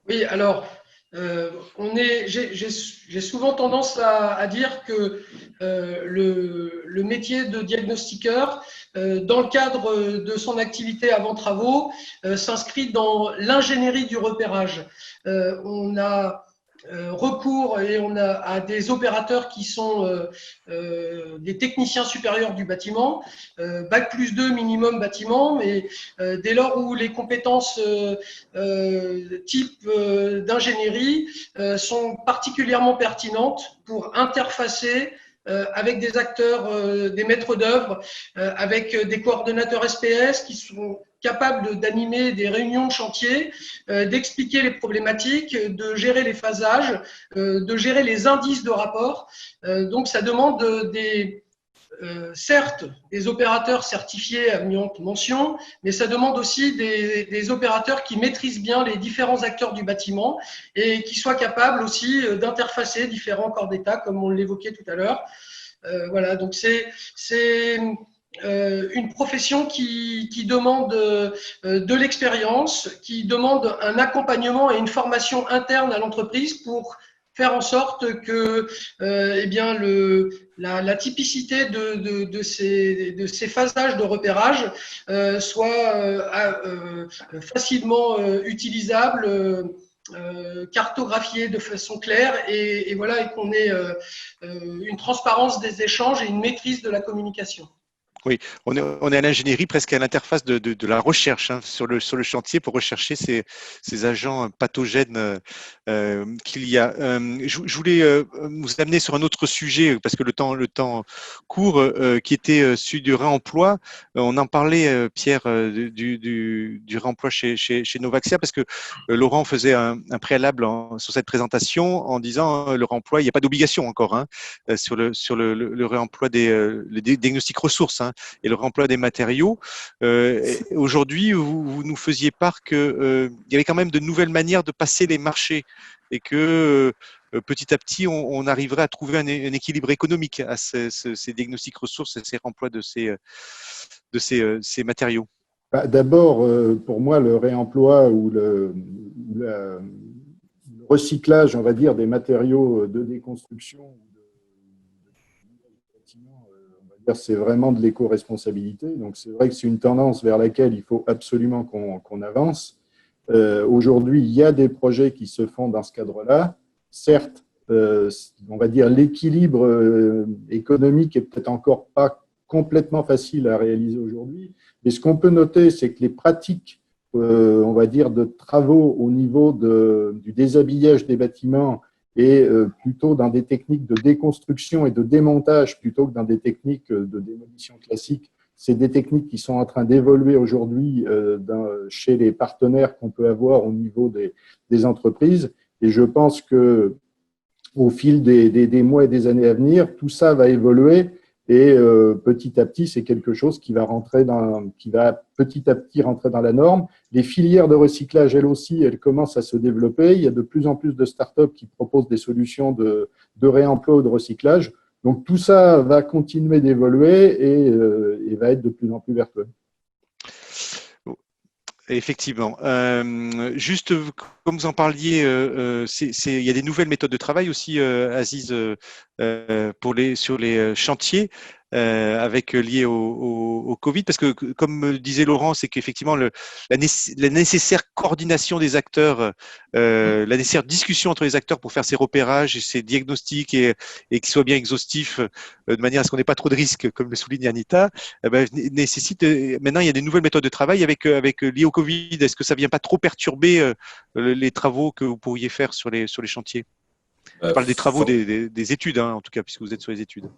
Oui, alors, J'ai souvent tendance à dire que le métier de diagnostiqueur, dans le cadre de son activité avant travaux, s'inscrit dans l'ingénierie du repérage. On a recours et on a à des opérateurs qui sont des techniciens supérieurs du bâtiment, Bac+2 minimum bâtiment, mais dès lors où les compétences type d'ingénierie sont particulièrement pertinentes pour interfacer avec des acteurs, des maîtres d'œuvre, avec des coordonnateurs SPS qui sont capables d'animer des réunions de chantier, d'expliquer les problématiques, de gérer les phasages, de gérer les indices de rapport. Donc ça demande certes des opérateurs certifiés à amiante mention, mais ça demande aussi des opérateurs qui maîtrisent bien les différents acteurs du bâtiment et qui soient capables aussi d'interfacer différents corps d'État, comme on l'évoquait tout à l'heure. Voilà, donc c'est une profession qui demande de l'expérience, qui demande un accompagnement et une formation interne à l'entreprise pour faire en sorte que eh bien la typicité de ces phasages de repérage soit facilement utilisable, cartographié de façon claire et voilà, et qu'on ait une transparence des échanges et une maîtrise de la communication. Oui, on est à l'ingénierie, presque à l'interface de la recherche sur le chantier pour rechercher ces agents pathogènes qu'il y a. Je voulais vous amener sur un autre sujet parce que le temps court, qui était celui du réemploi. On en parlait, Pierre, du réemploi chez Novaxia, parce que Laurent faisait un préalable sur cette présentation en disant le réemploi, il n'y a pas d'obligation encore sur le réemploi des diagnostics ressources. Et le réemploi des matériaux. Aujourd'hui, vous nous faisiez part qu'il y avait quand même de nouvelles manières de passer les marchés et que petit à petit, on arriverait à trouver un équilibre économique à ces diagnostics ressources et ces réemplois de ces matériaux. D'abord, pour moi, le réemploi ou le recyclage, on va dire, des matériaux de déconstruction, c'est vraiment de l'éco-responsabilité. Donc, c'est vrai que c'est une tendance vers laquelle il faut absolument qu'on avance. Aujourd'hui, il y a des projets qui se font dans ce cadre-là. Certes, on va dire l'équilibre économique est peut-être encore pas complètement facile à réaliser aujourd'hui. Mais ce qu'on peut noter, c'est que les pratiques, on va dire, de travaux au niveau du déshabillage des bâtiments et plutôt dans des techniques de déconstruction et de démontage plutôt que dans des techniques de démolition classique. C'est des techniques qui sont en train d'évoluer aujourd'hui chez les partenaires qu'on peut avoir au niveau des entreprises. Et je pense que au fil des mois et des années à venir, tout ça va évoluer et petit à petit, c'est quelque chose qui va petit à petit rentrer dans la norme. Les filières de recyclage, elles aussi, elles commencent à se développer. Il y a de plus en plus de startups qui proposent des solutions de réemploi ou de recyclage. Donc, tout ça va continuer d'évoluer et va être de plus en plus vertueux. Effectivement. Juste comme vous en parliez, il y a des nouvelles méthodes de travail aussi, Aziz, sur les chantiers. Lié au Covid, parce que comme disait Laurent, c'est qu'effectivement la nécessaire coordination des acteurs, la nécessaire discussion entre les acteurs pour faire ces repérages et ces diagnostics et qu'ils soient bien exhaustifs de manière à ce qu'on n'ait pas trop de risques, comme le souligne Anita, nécessite. Maintenant, il y a des nouvelles méthodes de travail liées au Covid. Est-ce que ça vient pas trop perturber les travaux que vous pourriez faire sur les chantiers? Je parle des travaux des études, en tout cas, puisque vous êtes sur les études.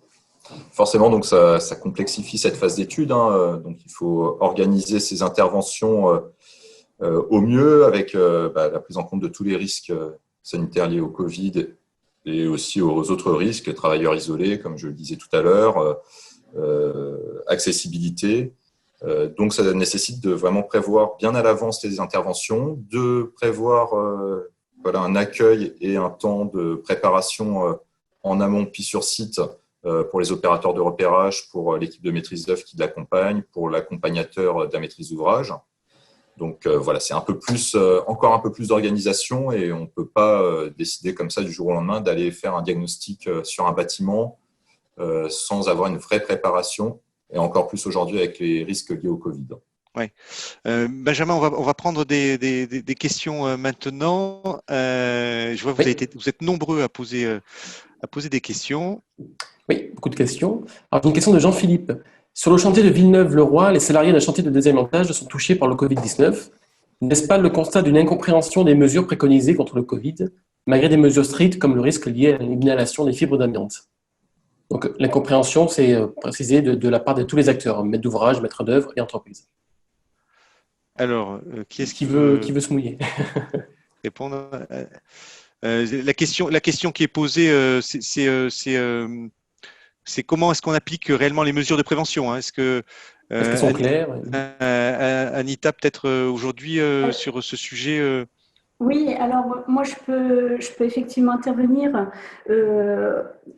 Forcément, donc ça complexifie cette phase d'étude. Donc, il faut organiser ces interventions au mieux avec la prise en compte de tous les risques sanitaires liés au Covid et aussi aux autres risques, travailleurs isolés, comme je le disais tout à l'heure, accessibilité. Donc, ça nécessite de vraiment prévoir bien à l'avance les interventions, de prévoir un accueil et un temps de préparation en amont puis sur site pour les opérateurs de repérage, pour l'équipe de maîtrise d'œuvre qui l'accompagne, pour l'accompagnateur de la maîtrise d'ouvrage. Donc voilà, c'est encore un peu plus d'organisation et on ne peut pas décider comme ça du jour au lendemain d'aller faire un diagnostic sur un bâtiment sans avoir une vraie préparation, et encore plus aujourd'hui avec les risques liés au Covid. Ouais. Benjamin, on va prendre des questions maintenant. Je vois que vous êtes nombreux à poser des questions. Oui, beaucoup de questions. Alors, une question de Jean-Philippe. Sur le chantier de Villeneuve-le-Roi, les salariés d'un chantier de deuxième étage sont touchés par le Covid-19. N'est-ce pas le constat d'une incompréhension des mesures préconisées contre le Covid, malgré des mesures strictes comme le risque lié à l'inhalation des fibres d'amiante? Donc, l'incompréhension, c'est précisé de la part de tous les acteurs, maîtres d'ouvrage, maîtres d'œuvre et entreprises. Alors, qui est-ce qui veut se mouiller? Répondre la question qui est posée, c'est comment est-ce qu'on applique réellement les mesures de prévention, hein? Est-ce qu'elles sont claires? Anita, peut-être aujourd'hui sur ce sujet. Oui, alors moi je peux effectivement intervenir.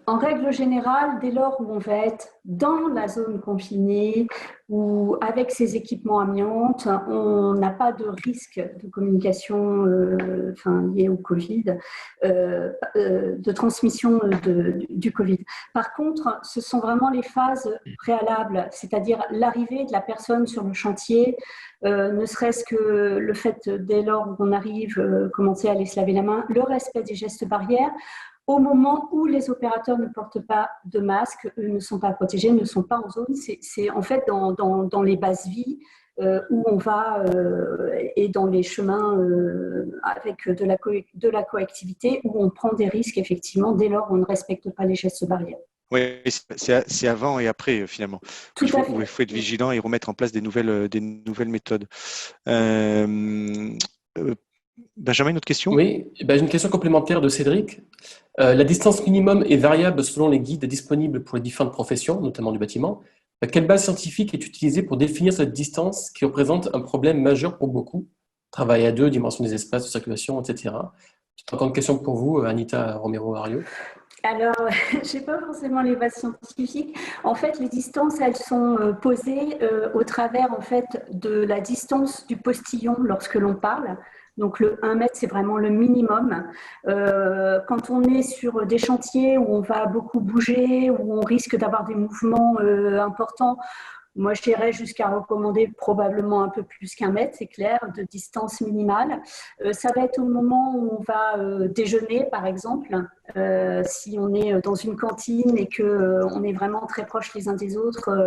En règle générale, dès lors où on va être dans la zone confinée ou avec ces équipements amiantes, on n'a pas de risque de communication lié au Covid, de transmission du Covid. Par contre, ce sont vraiment les phases préalables, c'est-à-dire l'arrivée de la personne sur le chantier, ne serait-ce que le fait, dès lors où on arrive, commencer à aller se laver la main, le respect des gestes barrières. Au moment où les opérateurs ne portent pas de masque, ne sont pas protégés, ne sont pas en zone, c'est en fait dans les bases vies où on va et dans les chemins avec de la coactivité où on prend des risques effectivement dès lors où on ne respecte pas les gestes barrières. Oui, c'est avant et après finalement. Tout à fait. Il faut être vigilant et remettre en place des nouvelles méthodes. Benjamin, une autre question? Oui, j'ai une question complémentaire de Cédric. La distance minimum est variable selon les guides disponibles pour les différentes professions, notamment du bâtiment. Quelle base scientifique est utilisée pour définir cette distance qui représente un problème majeur pour beaucoup? Travail à deux, dimension des espaces de circulation, etc. C'est encore une question pour vous, Anita Romero-Ario. Alors, je n'ai pas forcément les bases scientifiques. En fait, les distances, elles sont posées au travers en fait, de la distance du postillon lorsque l'on parle. Donc, le 1 mètre, c'est vraiment le minimum. Quand on est sur des chantiers où on va beaucoup bouger, où on risque d'avoir des mouvements importants, moi, je dirais jusqu'à recommander probablement un peu plus qu'1 mètre, c'est clair, de distance minimale. Ça va être au moment où on va déjeuner, par exemple. Si on est dans une cantine et qu'on est vraiment très proches les uns des autres,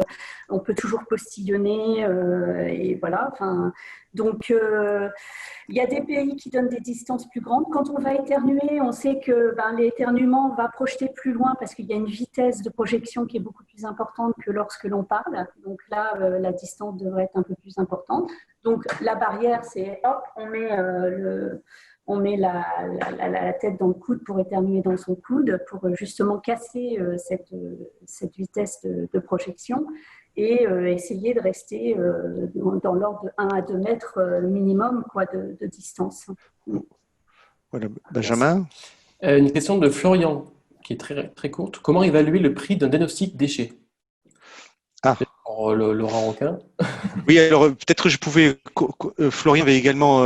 on peut toujours postillonner. Et voilà. Donc, il y a des pays qui donnent des distances plus grandes. Quand on va éternuer, on sait que l'éternuement va projeter plus loin parce qu'il y a une vitesse de projection qui est beaucoup plus importante que lorsque l'on parle. Donc là, la distance devrait être un peu plus importante. Donc la barrière, c'est hop, on met la tête dans le coude pour éternuer dans son coude, pour justement casser cette vitesse de projection et essayer de rester dans l'ordre de 1 à 2 mètres minimum de distance. Voilà. Benjamin? Une question de Florian, qui est très, très courte. Comment évaluer le prix d'un diagnostic déchet? Pour Laurent Roquin. Oui, alors peut-être je pouvais. Florian avait également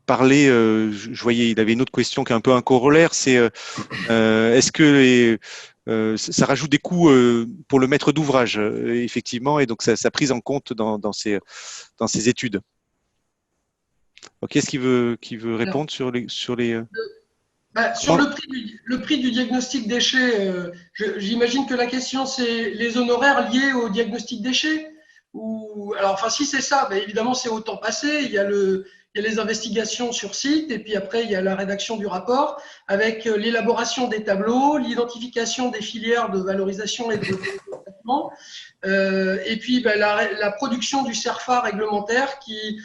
parlé. Je voyais, il avait une autre question qui est un peu un corollaire. C'est est-ce que ça rajoute des coûts pour le maître d'ouvrage, effectivement, et donc ça prise en compte dans ces études. Ok, est-ce qu'il veut répondre sur les sur le prix du diagnostic déchet, j'imagine que la question c'est les honoraires liés au diagnostic déchet. Si c'est ça, évidemment c'est au temps passé. Il y a les investigations sur site et puis après il y a la rédaction du rapport avec l'élaboration des tableaux, l'identification des filières de valorisation et de traitement, et puis la production du CERFA réglementaire qui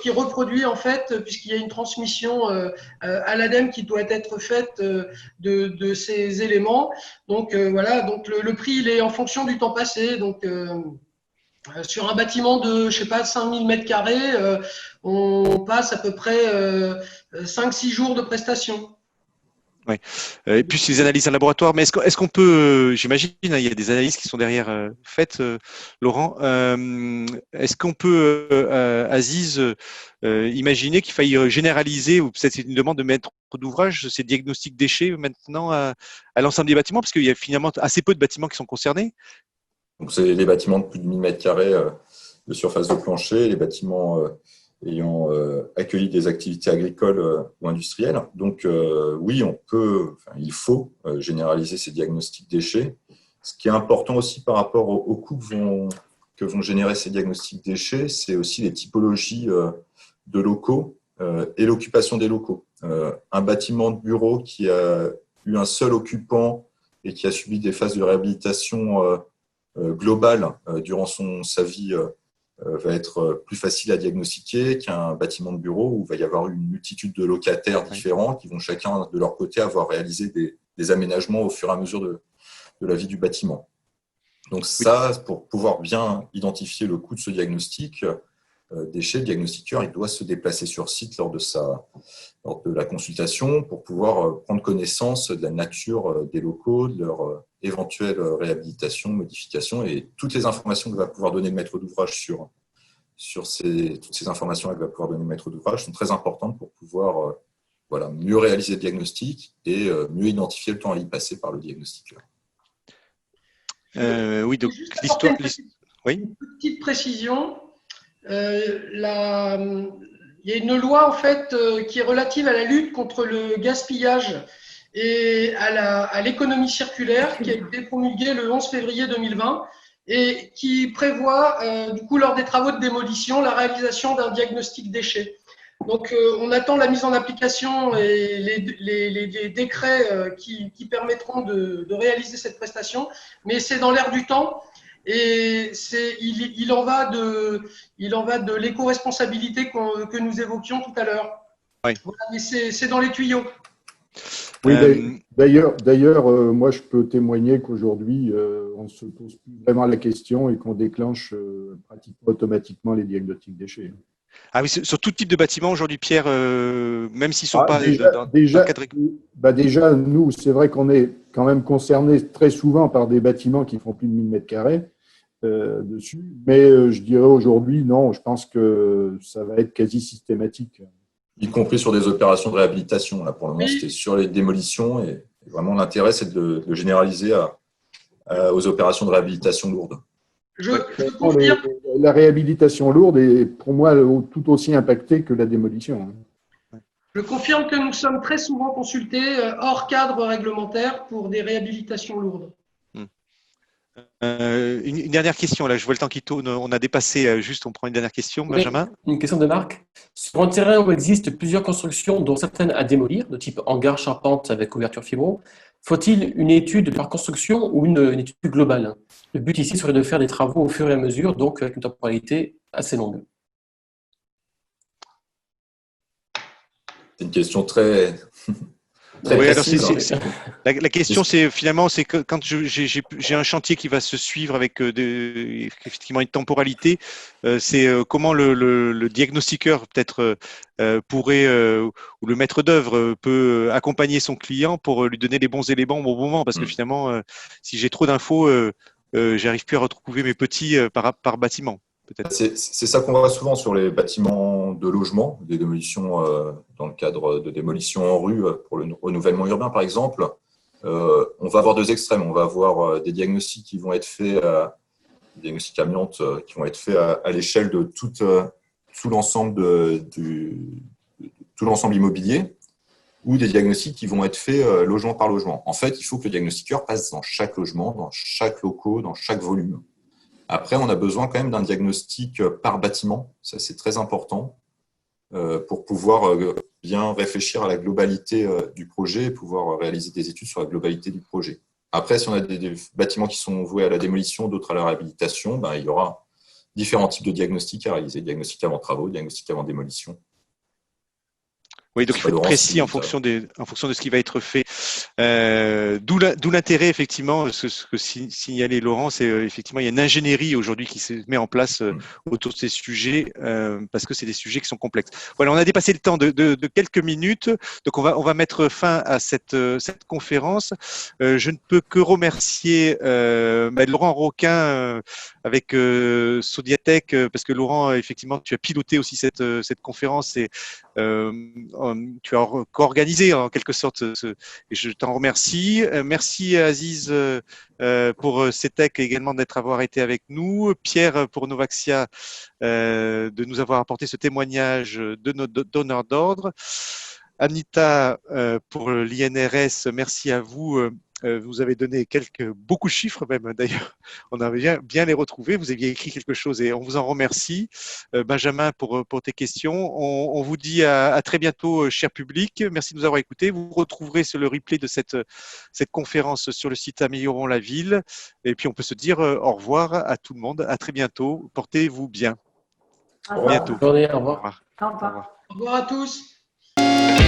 reproduit en fait, puisqu'il y a une transmission à l'ADEME qui doit être faite de ces éléments. Donc voilà, donc le prix il est en fonction du temps passé. Donc sur un bâtiment de, 5000 mètres carrés, on passe à peu près 5-6 jours de prestation. Ouais. Et puis ces analyses en laboratoire, mais est-ce qu'on peut, j'imagine, hein, il y a des analyses qui sont derrière faites, Laurent. Est-ce qu'on peut, Aziz, imaginer qu'il faille généraliser, ou peut-être c'est une demande de maître d'ouvrage, ces diagnostics déchets maintenant à l'ensemble des bâtiments, parce qu'il y a finalement assez peu de bâtiments qui sont concernés. Donc, c'est les bâtiments de plus de 1000 m² de surface de plancher, les bâtiments ayant accueilli des activités agricoles ou industrielles. Donc, oui, il faut généraliser ces diagnostics déchets. Ce qui est important aussi par rapport aux coûts que vont générer ces diagnostics déchets, c'est aussi les typologies de locaux et l'occupation des locaux. Un bâtiment de bureau qui a eu un seul occupant et qui a subi des phases de réhabilitation globale durant sa vie va être plus facile à diagnostiquer qu'un bâtiment de bureau où il va y avoir une multitude de locataires différents qui vont chacun de leur côté avoir réalisé des aménagements au fur et à mesure de la vie du bâtiment. Donc ça, pour pouvoir bien identifier le coût de ce diagnostic déchet, le diagnostiqueur, il doit se déplacer sur site lors de la consultation pour pouvoir prendre connaissance de la nature des locaux, de leur éventuelle réhabilitation, modification et toutes les informations que va pouvoir donner le maître d'ouvrage toutes ces informations que va pouvoir donner le maître d'ouvrage sont très importantes pour pouvoir mieux réaliser le diagnostic et mieux identifier le temps à y passer par le diagnostiqueur. Oui, donc l'histoire. Oui. Une petite précision. Il y a une loi en fait qui est relative à la lutte contre le gaspillage et à l'économie circulaire qui a été promulguée le 11 février 2020 et qui prévoit du coup lors des travaux de démolition la réalisation d'un diagnostic déchets. Donc on attend la mise en application et les décrets qui permettront de réaliser cette prestation, mais c'est dans l'air du temps. Et il en va de l'éco-responsabilité que nous évoquions tout à l'heure. Oui. Voilà, mais c'est dans les tuyaux. Oui, d'ailleurs, moi je peux témoigner qu'aujourd'hui, on ne se pose plus vraiment la question et qu'on déclenche pratiquement automatiquement les diagnostics déchets. Ah oui, sur tout type de bâtiment aujourd'hui, Pierre, même s'ils ne sont pas dans déjà, le cadre. Déjà, nous, c'est vrai qu'on est quand même concernés très souvent par des bâtiments qui font plus de 1000 m² dessus, mais je dirais aujourd'hui, non, je pense que ça va être quasi systématique. Y compris sur des opérations de réhabilitation. Là, pour le moment, c'était sur les démolitions et vraiment l'intérêt, c'est de généraliser aux opérations de réhabilitation lourdes. Je confirme. La réhabilitation lourde est pour moi tout aussi impactée que la démolition. Je confirme que nous sommes très souvent consultés hors cadre réglementaire pour des réhabilitations lourdes. Une dernière question, là, je vois le temps qui tourne, on a dépassé, juste, on prend une dernière question, Benjamin. Une question de Marc. Sur un terrain où existent plusieurs constructions, dont certaines à démolir, de type hangar, charpente avec ouverture fibro, faut-il une étude de leur construction ou une étude globale? Le but ici serait de faire des travaux au fur et à mesure, donc avec une temporalité assez longue. C'est une question très Oui, alors précise. la question, c'est finalement, c'est que quand j'ai un chantier qui va se suivre avec effectivement une temporalité, c'est comment le diagnostiqueur peut-être pourrait, ou le maître d'œuvre peut accompagner son client pour lui donner les bons éléments au bon moment, parce que finalement, si j'ai trop d'infos, j'arrive plus à retrouver mes petits par bâtiment. C'est ça qu'on voit souvent sur les bâtiments de logement, des démolitions dans le cadre de démolitions en rue pour le renouvellement urbain, par exemple. On va avoir deux extrêmes. On va avoir des diagnostics qui vont être faits, des diagnostics amiantes qui vont être faits à l'échelle de tout l'ensemble immobilier, ou des diagnostics qui vont être faits logement par logement. En fait, il faut que le diagnostiqueur passe dans chaque logement, dans chaque locaux, dans chaque volume. Après, on a besoin quand même d'un diagnostic par bâtiment. Ça, c'est très important pour pouvoir bien réfléchir à la globalité du projet et pouvoir réaliser des études sur la globalité du projet. Après, si on a des bâtiments qui sont voués à la démolition, d'autres à la réhabilitation, il y aura différents types de diagnostics à réaliser. Diagnostic avant travaux, diagnostic avant démolition. Oui, donc il faut être précis en fonction de ce qui va être fait. D'où l'intérêt, effectivement, ce que signalait Laurent, c'est effectivement, il y a une ingénierie aujourd'hui qui se met en place autour de ces sujets, parce que c'est des sujets qui sont complexes. Voilà, on a dépassé le temps de quelques minutes, donc on va mettre fin à cette conférence. Je ne peux que remercier Laurent Roquin avec Sodiatech, parce que Laurent, effectivement, tu as piloté aussi cette conférence et tu as co-organisé en quelque sorte et je t'en remercie. Merci Aziz pour CETEC également avoir été avec nous. Pierre pour Novaxia de nous avoir apporté ce témoignage de nos donneurs d'ordre. Anita pour l'INRS, merci à vous. Vous avez donné beaucoup de chiffres même d'ailleurs. On a bien les retrouver. Vous aviez écrit quelque chose et on vous en remercie. Benjamin pour tes questions. On vous dit à très bientôt, cher public. Merci de nous avoir écoutés. Vous retrouverez sur le replay de cette conférence sur le site Améliorons la ville. Et puis on peut se dire au revoir à tout le monde. À très bientôt. Portez-vous bien. Au revoir. Bientôt. Bonne journée, au revoir. Au revoir. Au revoir. Au revoir à tous.